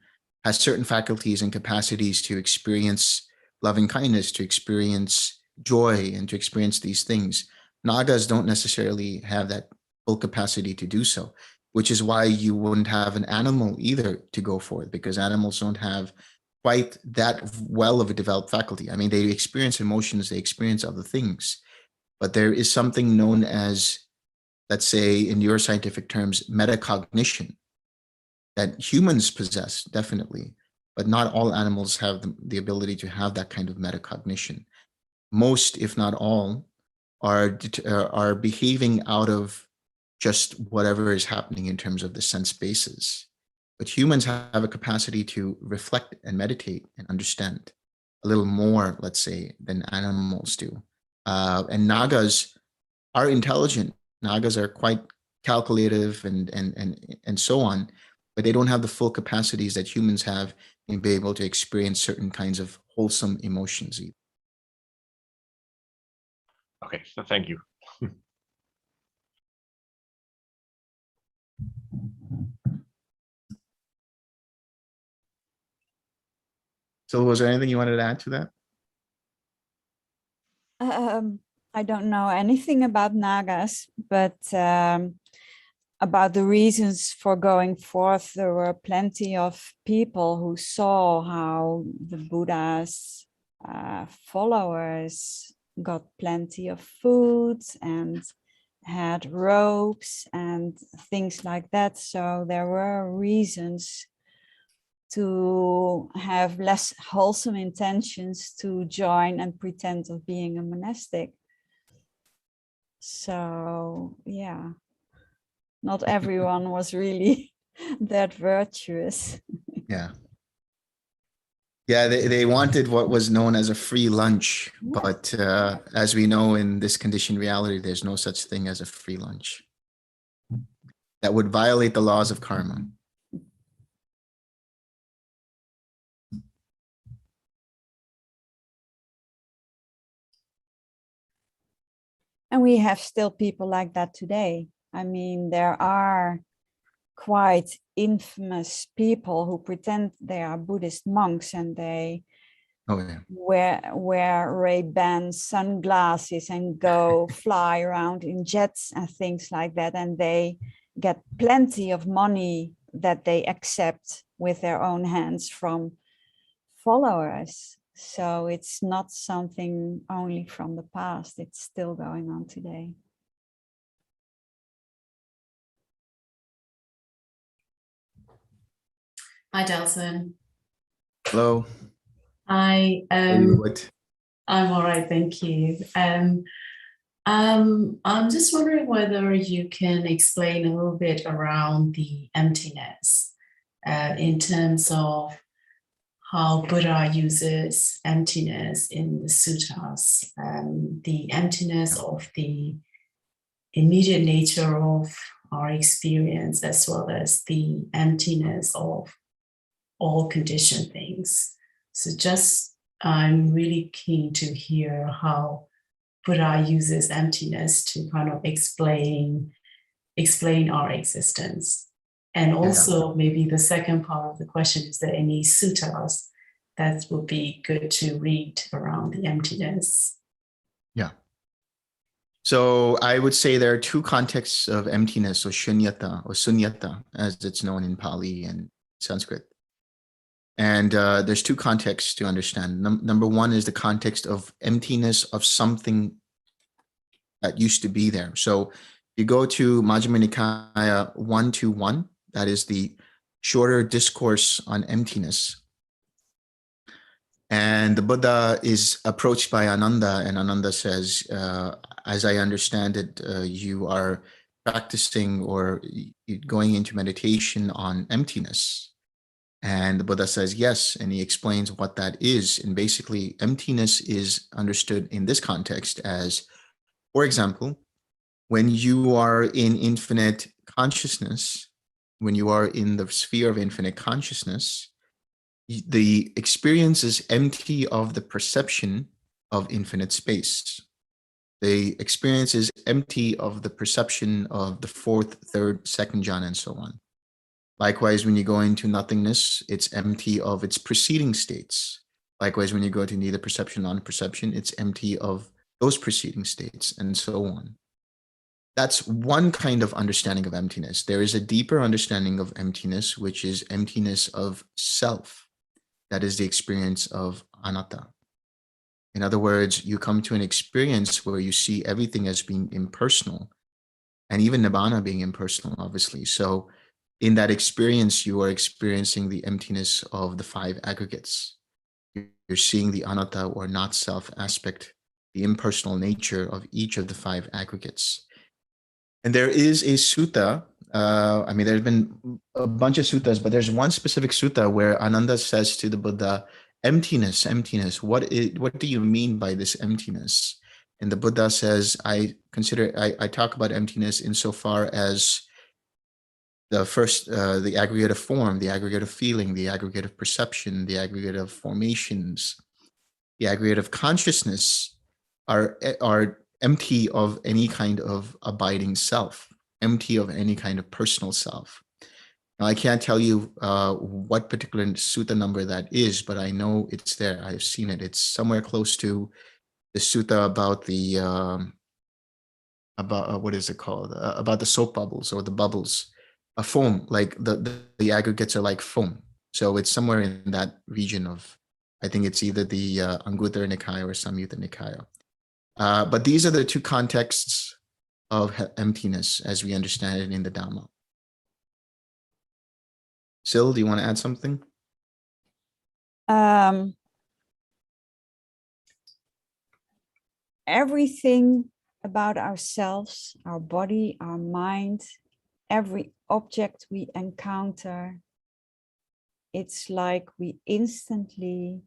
has certain faculties and capacities to experience loving kindness, to experience joy, and to experience these things. Nagas don't necessarily have that full capacity to do so, which is why you wouldn't have an animal either to go for it, because animals don't have quite that well of a developed faculty. I mean, they experience emotions, they experience other things, but there is something known as, let's say in neuroscientific terms, metacognition that humans possess, definitely, but not all animals have the ability to have that kind of metacognition. Most, if not all, are behaving out of just whatever is happening in terms of the sense bases. But humans have a capacity to reflect and meditate and understand a little more, let's say, than animals do. And Nagas are intelligent. Nagas are quite calculative and so on, but they don't have the full capacities that humans have in being able to experience certain kinds of wholesome emotions either. Okay, so thank you. So was there anything you wanted to add to that? I don't know anything about Nagas, but about the reasons for going forth, there were plenty of people who saw how the Buddha's followers got plenty of food and had robes and things like that. So there were reasons to have less wholesome intentions to join and pretend of being a monastic. So yeah, not everyone was really that virtuous. Yeah. Yeah, they wanted what was known as a free lunch, but as we know in this conditioned reality, there's no such thing as a free lunch. That would violate the laws of karma. And we have still people like that today. I mean, there are quite infamous people who pretend they are Buddhist monks and they wear Ray-Ban sunglasses and go fly around in jets and things like that. And they get plenty of money that they accept with their own hands from followers. So it's not something only from the past, it's still going on today. Hi, Delson. Hello. Hi. I'm all right, thank you. I'm just wondering whether you can explain a little bit around the emptiness in terms of how Buddha uses emptiness in the suttas, the emptiness of the immediate nature of our experience, as well as the emptiness of all conditioned things. So just, I'm really keen to hear how Buddha uses emptiness to kind of explain our existence. And also maybe the second part of the question, is there any suttas that would be good to read around the emptiness? Yeah. So I would say there are two contexts of emptiness, or shunyata, or sunyata, as it's known in Pali and Sanskrit. And there's two contexts to understand. Number one is the context of emptiness of something that used to be there. So you go to Majjhima Nikaya 121, that is the shorter discourse on emptiness. And the Buddha is approached by Ananda, and Ananda says, as I understand it, you are practicing or going into meditation on emptiness. And the Buddha says, yes, and he explains what that is. And basically, emptiness is understood in this context as, for example, when you are in infinite consciousness, when you are in the sphere of infinite consciousness, the experience is empty of the perception of infinite space. The experience is empty of the perception of the fourth, third, second jhana, and so on. Likewise, when you go into nothingness, it's empty of its preceding states Likewise, when you go to neither perception, non-perception, it's empty of those preceding states, and so on. That's one kind of understanding of emptiness. There is a deeper understanding of emptiness, which is emptiness of self. That is the experience of anatta. In other words, you come to an experience where you see everything as being impersonal, and even nibbana being impersonal, obviously. So in that experience, you are experiencing the emptiness of the five aggregates. You're seeing the anatta, or not self aspect, the impersonal nature of each of the five aggregates. And there is a sutta, I mean, there's been a bunch of suttas, but there's one specific sutta where Ananda says to the Buddha, emptiness, emptiness, what do you mean by this emptiness? And the Buddha says, I talk about emptiness insofar as the first, the aggregate of form, the aggregate of feeling, the aggregate of perception, the aggregate of formations, the aggregate of consciousness are empty of any kind of abiding self, empty of any kind of personal self. Now, I can't tell you what particular sutta number that is, but I know it's there. I've seen it. It's somewhere close to the sutta about the, what is it called? About the soap bubbles, or the bubbles, a foam, like the aggregates are like foam. So it's somewhere in that region of, I think it's either the Anguttara Nikaya or Samyutta Nikaya. But these are the two contexts of emptiness as we understand it in the Dhamma. Syl, do you want to add something? Everything about ourselves, our body, our mind, every object we encounter, it's like we instantly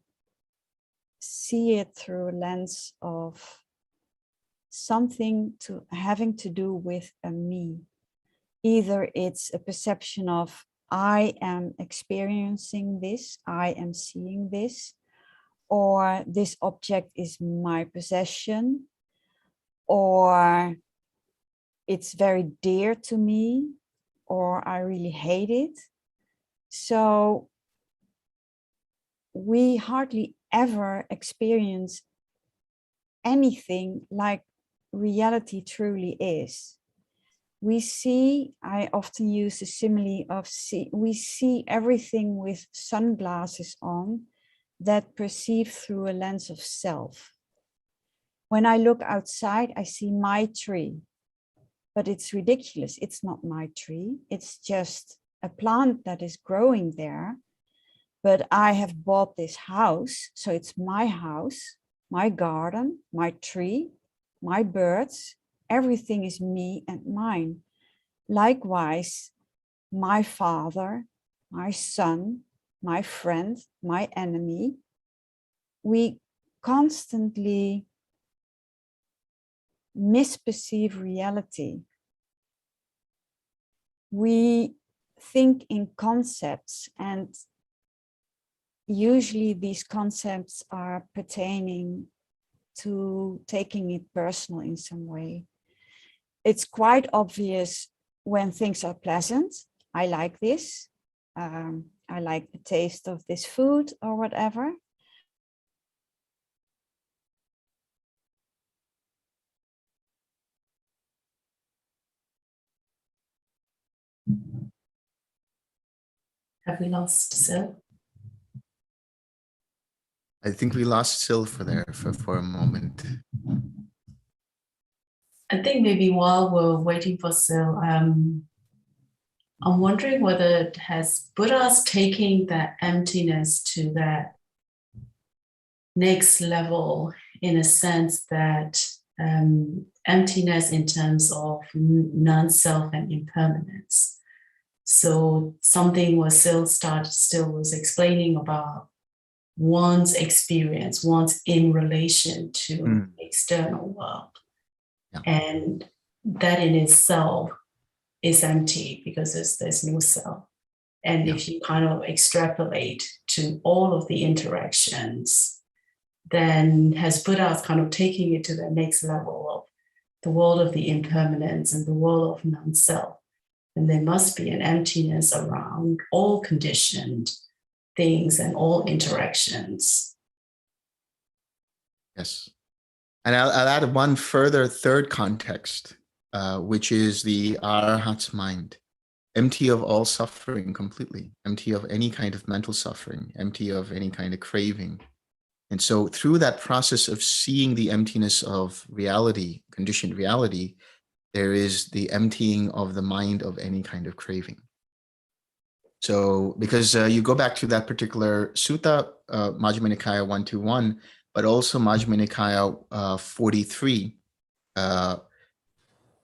see it through a lens of something having to do with a me. Either it's a perception of I am experiencing this, I am seeing this, or this object is my possession, or it's very dear to me, or I really hate it. So we hardly ever experience anything like reality truly is. We see, I often use the simile of we see everything with sunglasses on that perceive through a lens of self. When I look outside, I see my tree, but it's ridiculous. It's not my tree. It's just a plant that is growing there. But I have bought this house, so it's my house, my garden, my tree, my birds. Everything is me and mine. Likewise, my father, my son, my friend, my enemy. We constantly misperceive reality. We think in concepts, and usually these concepts are pertaining to taking it personal in some way. It's quite obvious when things are pleasant. I like this. I like the taste of this food or whatever. Have we lost Syl? I think we lost Syl for a moment. I think maybe while we're waiting for Syl, I'm wondering whether has Buddha's taking that emptiness to that next level, in a sense that emptiness in terms of non-self and impermanence. So something what Syl was explaining about one's experience, one's in relation to the external world. Yeah. And that in itself is empty because there's no self. And if you kind of extrapolate to all of the interactions, then has Buddha kind of taking it to the next level of the world of the impermanence and the world of non-self. And there must be an emptiness around all conditioned things and all interactions. Yes. And I'll add one further third context, which is the Arhat's mind, empty of all suffering completely, empty of any kind of mental suffering, empty of any kind of craving. And so through that process of seeing the emptiness of reality, conditioned reality, there is the emptying of the mind of any kind of craving. So because you go back to that particular sutta, Majjhima Nikaya 121, but also Majjhima Nikaya 43,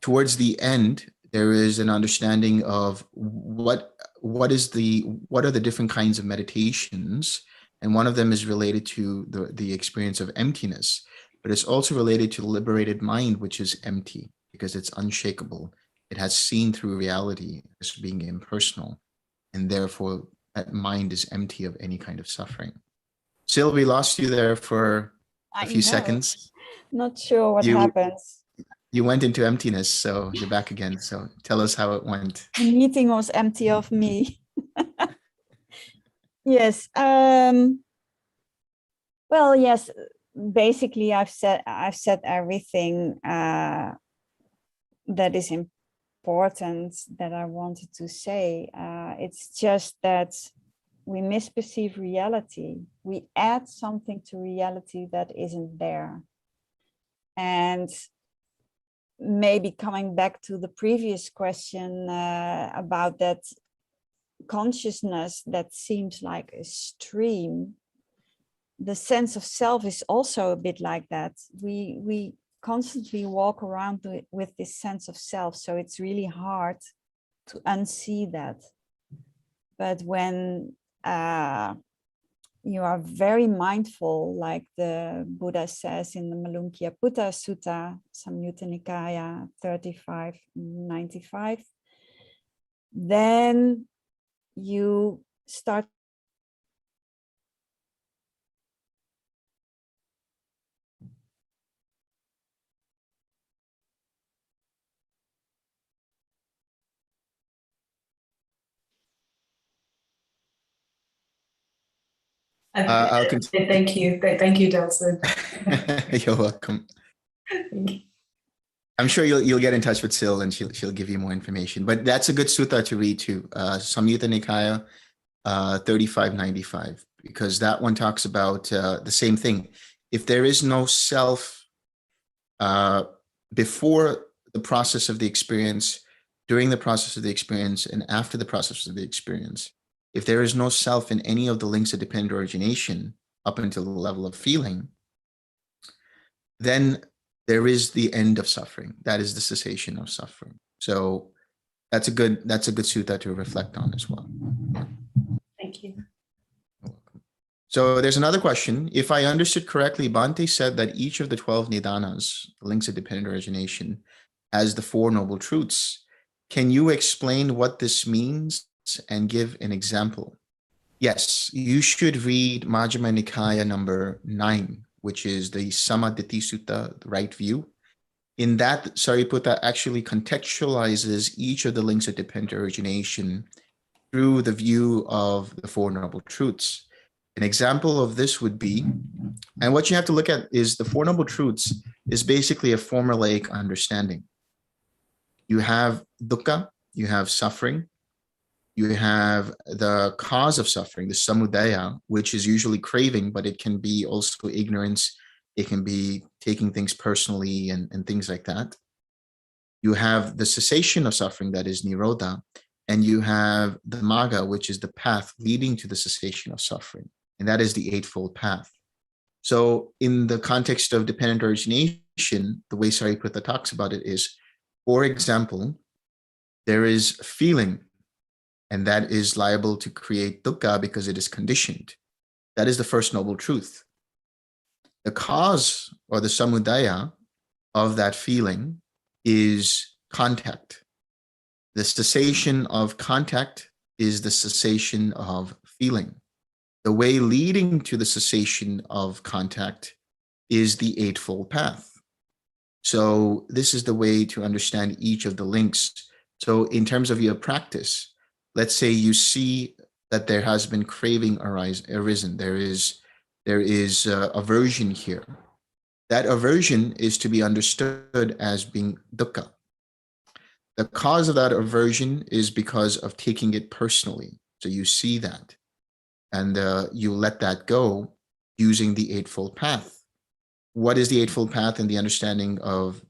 towards the end, there is an understanding of what are the different kinds of meditations, and one of them is related to the experience of emptiness, but it's also related to the liberated mind, which is empty because it's unshakable. It has seen through reality as being impersonal, and therefore that mind is empty of any kind of suffering. Syl, we lost you there for a few seconds. Not sure what happens. You went into emptiness, so you're back again. So tell us how it went. The meeting was empty of me. Yes. Well, yes. Basically, I've said everything that is important that I wanted to say. It's just that we misperceive reality. We add something to reality that isn't there. And maybe coming back to the previous question about that consciousness that seems like a stream, the sense of self is also a bit like that. We constantly walk around with this sense of self, so it's really hard to unsee that. But when you are very mindful, like the Buddha says in the Malunkyaputta Sutta, Samyutta Nikaya 3595, then you start I'll continue. Thank you, Delson. You're welcome. I'm sure you'll get in touch with Syl and she'll give you more information. But that's a good sutta to read too, Samyutta Nikaya 3595, because that one talks about the same thing. If there is no self before the process of the experience, during the process of the experience, and after the process of the experience, if there is no self in any of the links of dependent origination up until the level of feeling, then there is the end of suffering. That is the cessation of suffering. So that's a good sutta to reflect on as well. Thank you. You're welcome. So there's another question. If I understood correctly, Bhante said that each of the 12 nidanas, the links of dependent origination, has the Four Noble Truths. Can you explain what this means and give an example? Yes, you should read Majjhima Nikaya number 9, which is the Samaditi Sutta, the right view. In that, Sariputta actually contextualizes each of the links of dependent origination through the view of the Four Noble Truths. An example of this would be, and what you have to look at is the Four Noble Truths is basically a formulaic understanding. You have dukkha, you have suffering, you have the cause of suffering, the samudaya, which is usually craving, but it can be also ignorance. It can be taking things personally and things like that. You have the cessation of suffering, that is nirodha, and you have the magga, which is the path leading to the cessation of suffering, and that is the Eightfold Path. So in the context of dependent origination, the way Sariputta talks about it is, for example, there is feeling, and that is liable to create dukkha because it is conditioned. That is the first noble truth. The cause or the samudaya of that feeling is contact. The cessation of contact is the cessation of feeling. The way leading to the cessation of contact is the Eightfold Path. So this is the way to understand each of the links. So in terms of your practice, let's say you see that there has been craving arisen. There is aversion here. that aversion is to be understood as being dukkha. The cause of that aversion is because of taking it personally. So you see that, and you let that go using the Eightfold Path. What is the Eightfold Path in the understanding of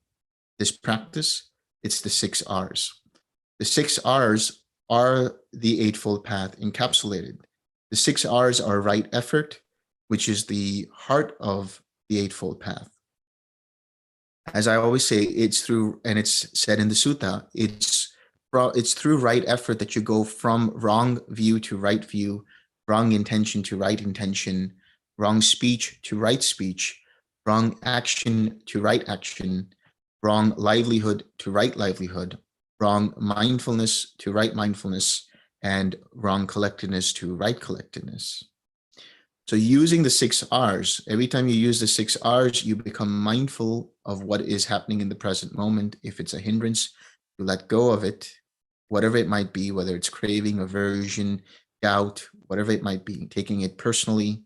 this practice? It's the 6 R's. The 6 R's are the Eightfold Path encapsulated. The 6 R's are right effort, which is the heart of the Eightfold Path. As I always say, it's through, and it's said in the sutta, it's through right effort that you go from wrong view to right view, wrong intention to right intention, wrong speech to right speech, wrong action to right action, wrong livelihood to right livelihood, wrong mindfulness to right mindfulness, and wrong collectedness to right collectedness. So using the 6 R's, every time you use the 6 R's, you become mindful of what is happening in the present moment. If it's a hindrance, you let go of it, whatever it might be, whether it's craving, aversion, doubt, whatever it might be, taking it personally.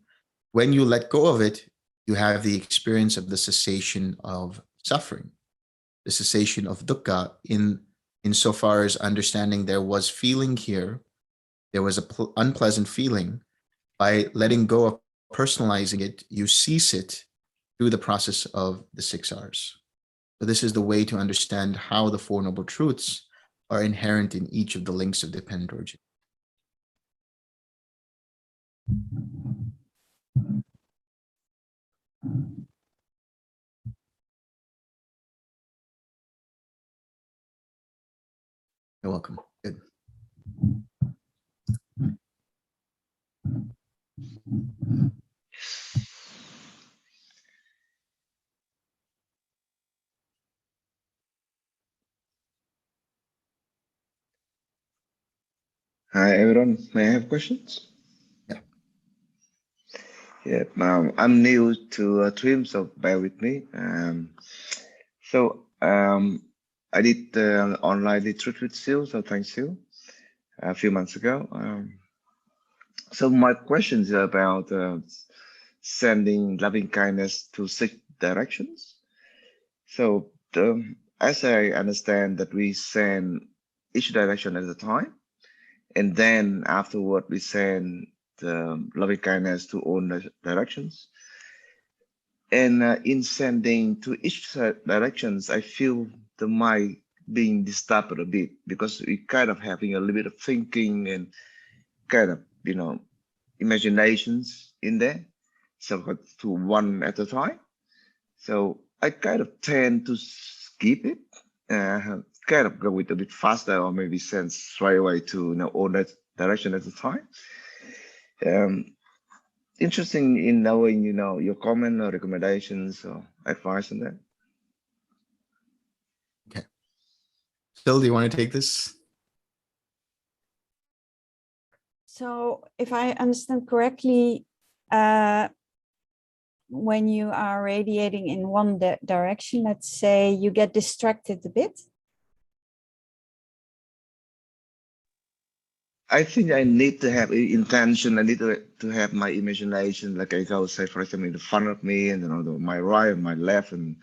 When you let go of it, you have the experience of the cessation of suffering, the cessation of dukkha insofar as understanding there was feeling here, there was an unpleasant feeling. By letting go of personalizing it, you cease it through the process of the 6 R's. So this is the way to understand how the Four Noble Truths are inherent in each of the links of dependent origin. You're welcome. Good. Hi everyone, may I have questions? Yeah. Yeah, I'm new to Trim, so bear with me. I did the online retreat with Syl, so thanks Syl, a few months ago. So my question is about sending loving kindness to 6 directions. So as I understand that we send each direction at a time, and then afterward we send the loving kindness to all directions. And in sending to each directions, I feel the mind being disturbed a bit because we kind of having a little bit of thinking and kind of, imaginations in there. So to one at a time. So I kind of tend to skip it, kind of go with a bit faster, or maybe send straight away to all that direction at a time. Interesting in knowing, your comment or recommendations or advice on that. Okay. Syl, do you want to take this? So if I understand correctly, when you are radiating in one direction, let's say you get distracted a bit. I think I need to have intention. I need to have my imagination, like I go say, for example, in front of me, and my right and my left, and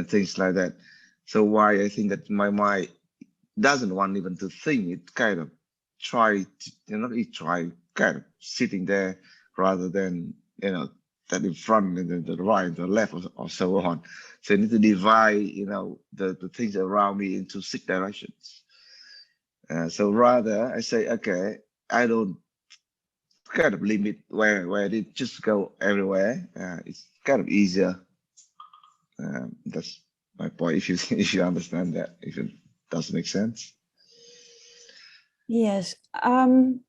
things like that. So why I think that my mind doesn't want even to think. It kind of try, kind of sitting there rather than that in front and then the right and the left or so on. So I need to divide, the things around me into 6 directions. So rather I say, okay, I don't kind of limit where I did just go everywhere. It's kind of easier. That's my point. If you understand that, if it does make sense. Yes, I'm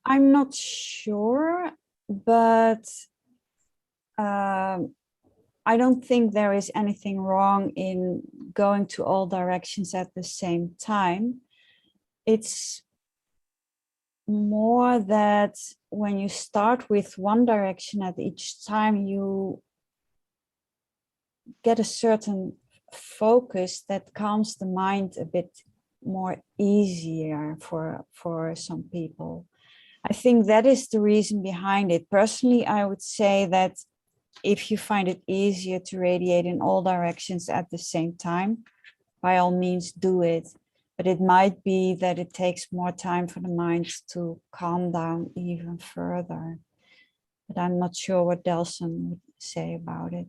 not sure, but I don't think there is anything wrong in going to all directions at the same time. It's more that when you start with one direction at each time, you get a certain focus that calms the mind a bit more easier for some people. I think that is the reason behind it. Personally, I would say that if you find it easier to radiate in all directions at the same time, by all means do it. But it might be that it takes more time for the mind to calm down even further. But I'm not sure what Delson would say about it.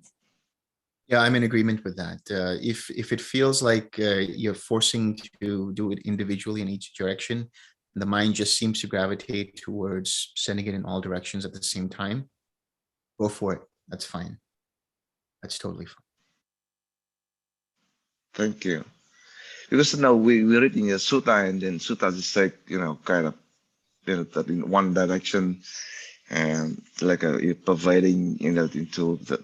Yeah, I'm in agreement with that. If it feels like you're forcing to do it individually in each direction, the mind just seems to gravitate towards sending it in all directions at the same time, go for it. That's fine. That's totally fine. Thank you. Because now we read in the sutta, and then sutta is like, kind of, that in one direction, and like pervading, into the,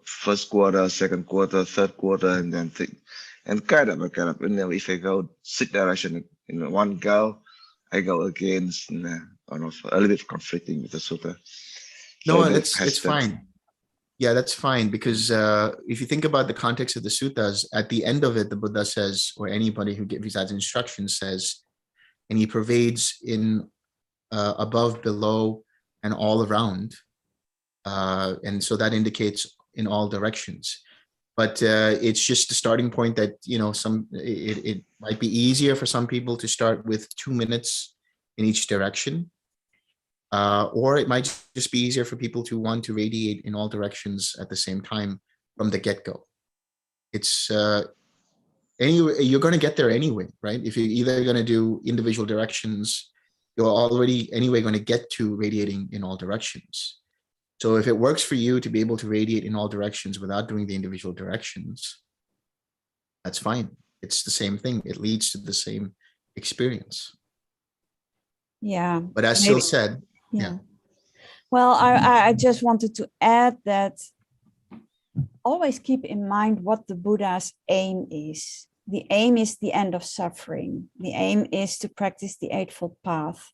first quarter, second quarter, third quarter, and then and kind of, if I go 6 direction in one go, I go against, a little bit conflicting with the sutta. No, it's fine. Yeah, that's fine, because if you think about the context of the suttas, at the end of it, the Buddha says, or anybody who gives that instruction says, and he pervades in above, below, and all around. And so that indicates in all directions. But it's just the starting point that, it might be easier for some people to start with 2 minutes in each direction. Or it might just be easier for people to want to radiate in all directions at the same time from the get-go. It's anyway, you're going to get there anyway, right? If you're either going to do individual directions, you're already anyway going to get to radiating in all directions. So if it works for you to be able to radiate in all directions without doing the individual directions, that's fine. It's the same thing. It leads to the same experience. Yeah. But as Syl said, yeah. Well, I just wanted to add that always keep in mind what the Buddha's aim is. The aim is the end of suffering. The aim is to practice the Eightfold Path.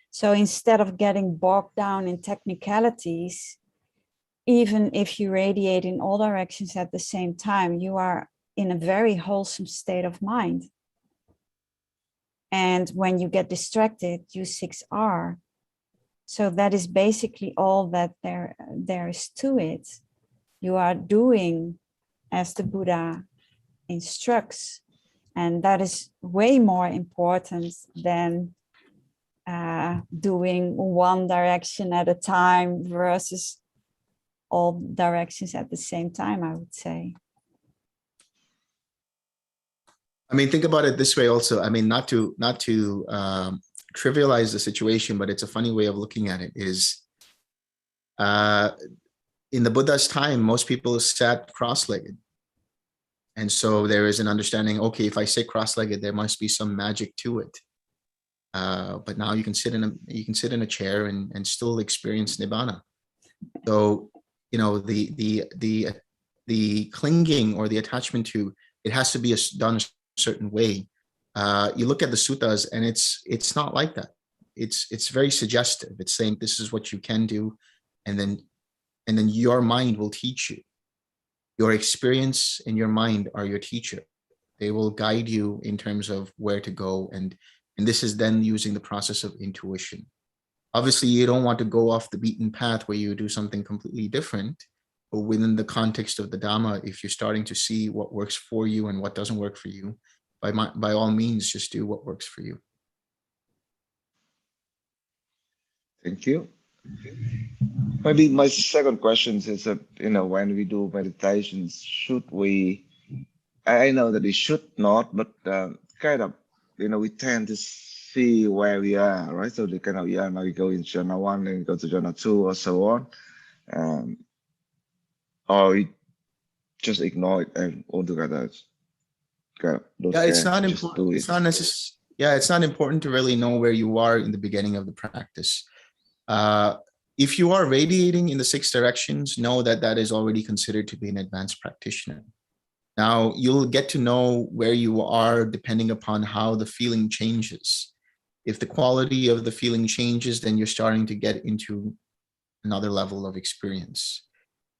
So instead of getting bogged down in technicalities, even if you radiate in all directions at the same time, you are in a very wholesome state of mind. And when you get distracted, you 6R. So that is basically all that there is to it. You are doing as the Buddha instructs, and that is way more important than doing one direction at a time versus all directions at the same time, I would say. I mean, think about it this way also. I mean, not to trivialize the situation, but it's a funny way of looking at it is in the Buddha's time, most people sat cross-legged. And so there is an understanding, okay, if I sit cross-legged, there must be some magic to it. But now you can sit in a chair and still experience nibbana. So, the clinging or the attachment to it has to be done a certain way. You look at the suttas and it's not like that. It's very suggestive. It's saying this is what you can do, and then your mind will teach you. Your experience and your mind are your teacher. They will guide you in terms of where to go, and this is then using the process of intuition. Obviously, you don't want to go off the beaten path where you do something completely different, but within the context of the Dhamma, if you're starting to see what works for you and what doesn't work for you, by all means, just do what works for you. Thank you. Maybe my second question is that, when we do meditations, should we, I know that we should not, but kind of, we tend to see where we are, right? So the kind of, now we go in jhana 1 and go to jhana 2 or so on. Or we just ignore it and altogether. Yeah, it's not important. It's not necessary. Yeah, it's not important to really know where you are in the beginning of the practice. If you are radiating in the 6 directions, know that is already considered to be an advanced practitioner. Now, you'll get to know where you are depending upon how the feeling changes. If the quality of the feeling changes, then you're starting to get into another level of experience.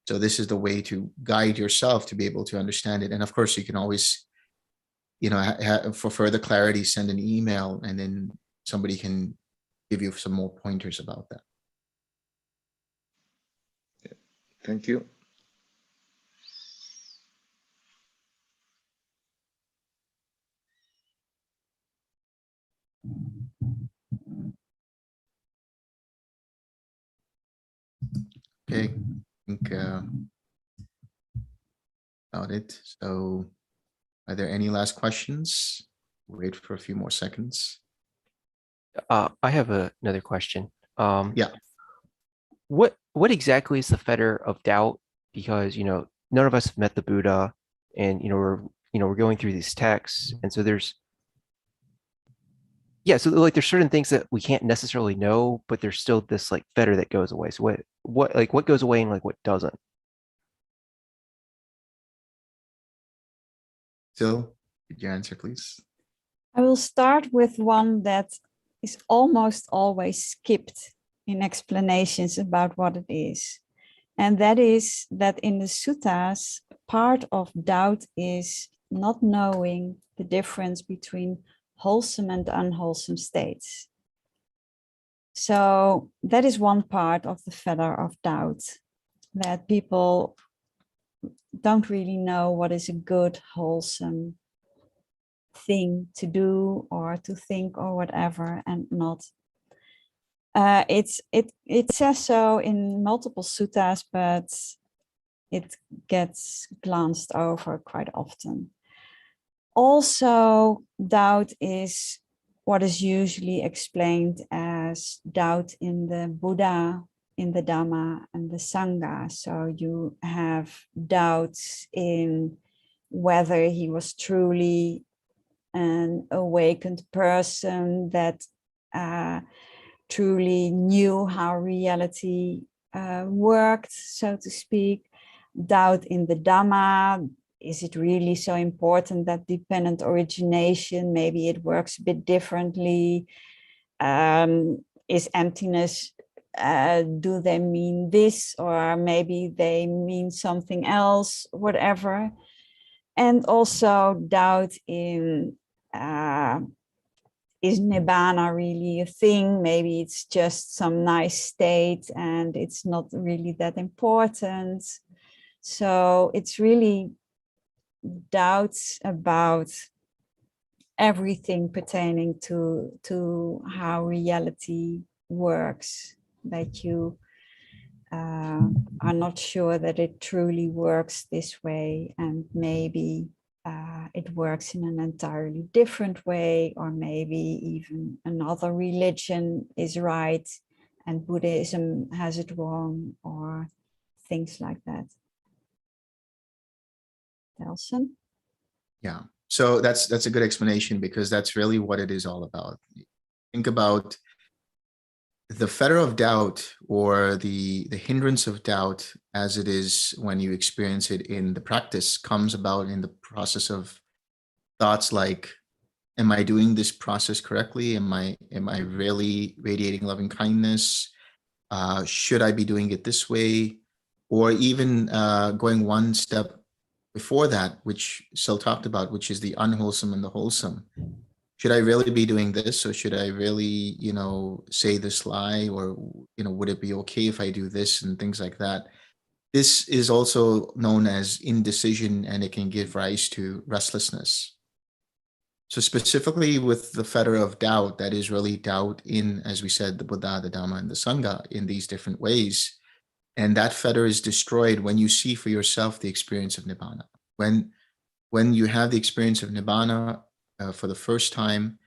So this is the way to guide yourself to be able to understand it. And of course, you can always, for further clarity, send an email, and then somebody can give you some more pointers about that. Thank you. Okay, I think about it. So are there any last questions? Wait for a few more seconds. I have another question. Yeah. What exactly is the fetter of doubt? Because none of us have met the Buddha, and we're going through these texts, and so there's there's certain things that we can't necessarily know, but there's still this like fetter that goes away. So what goes away and like what doesn't? Syl, could you answer, please? I will start with one that is almost always skipped in explanations about what it is. And that is that in the suttas, part of doubt is not knowing the difference between wholesome and unwholesome states. So that is one part of the fetter of doubt, that people don't really know what is a good, wholesome thing to do or to think or whatever, and not. It says so in multiple suttas, but it gets glanced over quite often. Also, doubt is what is usually explained as doubt in the Buddha, in the Dhamma, and the Sangha. So you have doubts in whether he was truly an awakened person that truly knew how reality worked, so to speak. Doubt in the Dhamma. Is it really so important that dependent origination, maybe it works a bit differently? Is emptiness, do they mean this, or maybe they mean something else, whatever. And also doubt in, is Nibbana really a thing? Maybe it's just some nice state and it's not really that important. So it's really doubts about everything pertaining to how reality works, that you are not sure that it truly works this way, and maybe it works in an entirely different way, or maybe even another religion is right and Buddhism has it wrong, or things like that. Delson? Yeah, so that's a good explanation, because that's really what it is all about. Think about the fetter of doubt, or the hindrance of doubt, as it is when you experience it in the practice, comes about in the process of thoughts like, am I doing this process correctly? Am I really radiating loving kindness? Should I be doing it this way? Or even going one step before that, which Syl talked about, which is the unwholesome and the wholesome. Should I really be doing this, or should I really, say this lie, or, would it be okay if I do this, and things like that. This is also known as indecision, and it can give rise to restlessness. So specifically with the fetter of doubt, that is really doubt in, as we said, the Buddha, the Dhamma, and the Sangha in these different ways. And that fetter is destroyed when you see for yourself the experience of Nibbana. When you have the experience of Nibbana for the first time,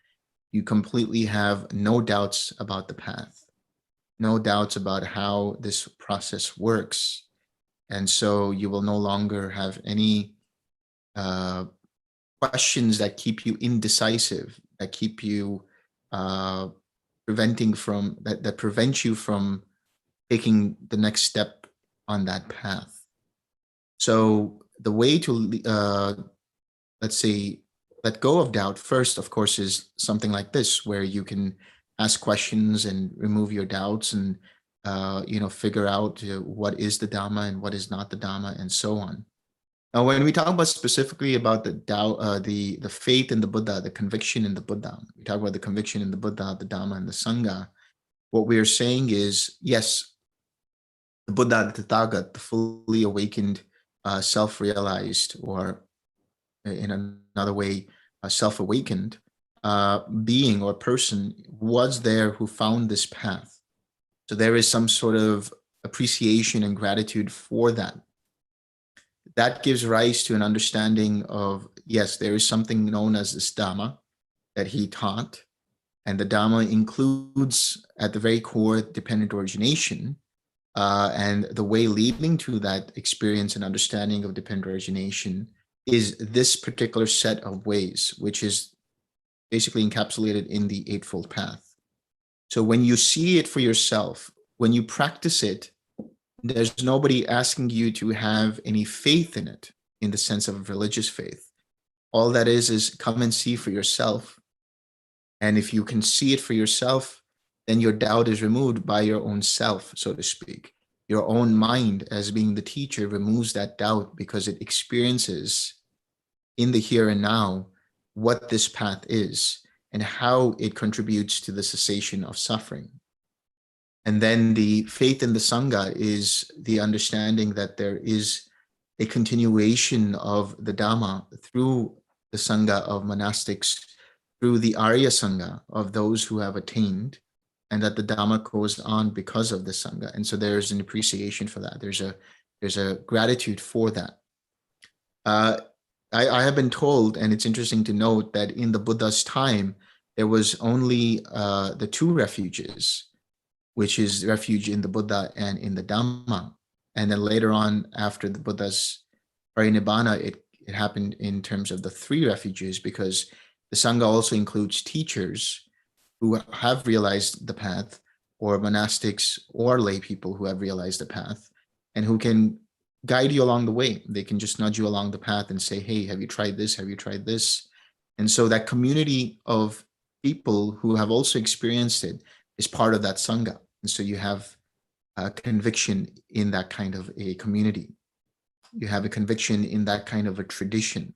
you completely have no doubts about the path, no doubts about how this process works. And so you will no longer have any questions that keep you indecisive, that keep you prevent you from taking the next step on that path. So the way to, let's say, let go of doubt first, of course, is something like this, where you can ask questions and remove your doubts, and figure out what is the Dhamma and what is not the Dhamma, and so on. Now, when we talk about specifically about the doubt, the faith in the Buddha, the conviction in the Buddha, we talk about the conviction in the Buddha, the Dhamma, and the Sangha. What we are saying is, yes, the Buddha, the Tathagata, the fully awakened, self-realized, or in another way, self-awakened being or person was there who found this path. So there is some sort of appreciation and gratitude for that. That gives rise to an understanding of, yes, there is something known as this Dhamma that he taught. And the Dhamma includes at the very core dependent origination, and the way leading to that experience and understanding of dependent origination is this particular set of ways, which is basically encapsulated in the Eightfold Path. So when you see it for yourself, when you practice it, there's nobody asking you to have any faith in it in the sense of religious faith. All that is come and see for yourself. And if you can see it for yourself, then your doubt is removed by your own self, so to speak. Your own mind, as being the teacher, removes that doubt because it experiences in the here and now what this path is and how it contributes to the cessation of suffering. And then the faith in the Sangha is the understanding that there is a continuation of the Dhamma through the Sangha of monastics, through the Arya Sangha of those who have attained, and that the Dhamma goes on because of the Sangha. And so there's an appreciation for that. There's a gratitude for that. I have been told, and it's interesting to note, that in the Buddha's time, there was only the two refuges, which is refuge in the Buddha and in the Dhamma. And then later on, after the Buddha's parinibbana, it happened in terms of the three refuges, because the Sangha also includes teachers who have realized the path, or monastics or lay people who have realized the path, and who can guide you along the way. They can just nudge you along the path and say, hey, have you tried this? Have you tried this? And so that community of people who have also experienced it is part of that Sangha. And so you have a conviction in that kind of a community. You have a conviction in that kind of a tradition.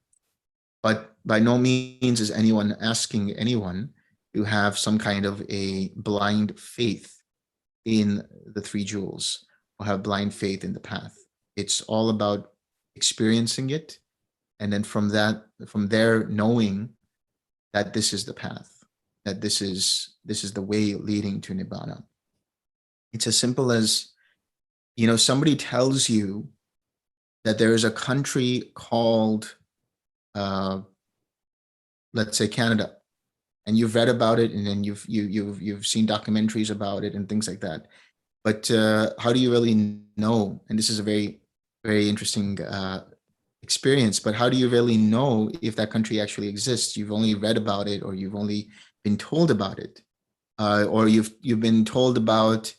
But by no means is anyone asking anyone to have some kind of a blind faith in the three jewels or have blind faith in the path. It's all about experiencing it. And then from there, knowing that this is the path, that this is the way leading to Nibbana. It's as simple as, somebody tells you that there is a country called, let's say, Canada, and you've read about it, and then you've seen documentaries about it and things like that. But how do you really know? And this is a very, very interesting experience. But how do you really know if that country actually exists? You've only read about it, or you've only been told about it, or you've been told about.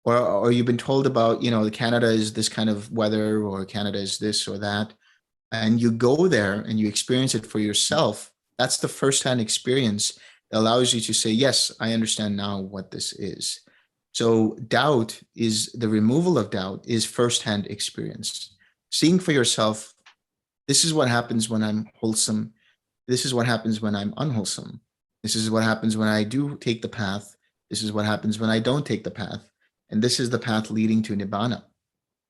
Or you've been told about, Canada is this kind of weather, or Canada is this or that. And you go there and you experience it for yourself. That's the firsthand experience that allows you to say, yes, I understand now what this is. So doubt is the removal of doubt is firsthand experience. Seeing for yourself, this is what happens when I'm wholesome. This is what happens when I'm unwholesome. This is what happens when I do take the path. This is what happens when I don't take the path. And this is the path leading to Nibbana.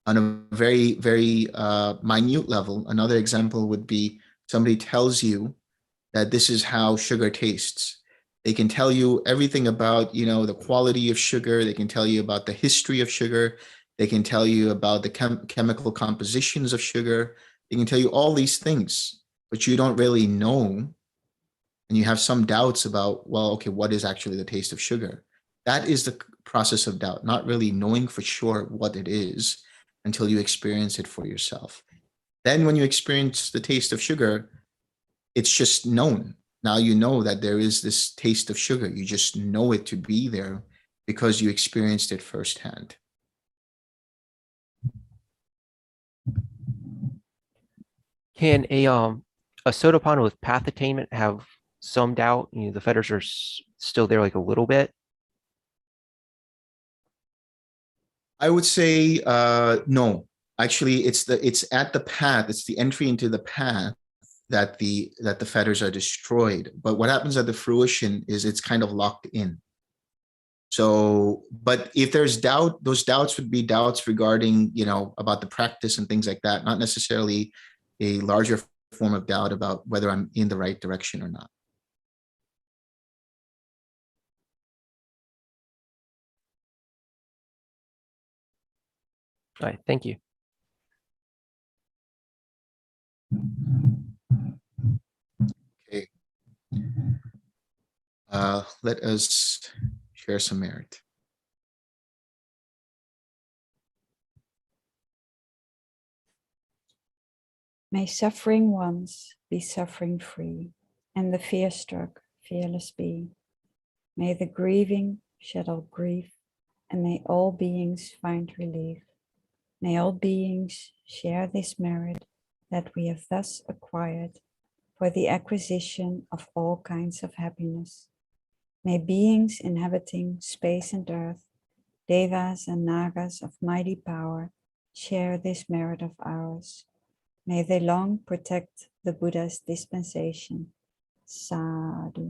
On a very, very minute level, another example would be somebody tells you that this is how sugar tastes. They can tell you everything about, the quality of sugar. They can tell you about the history of sugar. They can tell you about the chemical compositions of sugar. They can tell you all these things, but you don't really know. And you have some doubts about, well, okay, what is actually the taste of sugar? That is the process of doubt, not really knowing for sure what it is until you experience it for yourself. Then when you experience the taste of sugar, it's just known. Now you know that there is this taste of sugar. You just know it to be there because you experienced it firsthand. Can a Sotapanna with path attainment have some doubt? The fetters are still there, like a little bit. I would say no. Actually, it's at the path. It's the entry into the path that the fetters are destroyed. But what happens at the fruition is it's kind of locked in. So, but if there's doubt, those doubts would be doubts regarding, about the practice and things like that, not necessarily a larger form of doubt about whether I'm in the right direction or not. All right, thank you. Okay. Let us share some merit. May suffering ones be suffering free, and the fear struck fearless be. May the grieving shed all grief, and may all beings find relief. May all beings share this merit that we have thus acquired for the acquisition of all kinds of happiness. May beings inhabiting space and earth, devas and nagas of mighty power, share this merit of ours. May they long protect the Buddha's dispensation. Sadhu.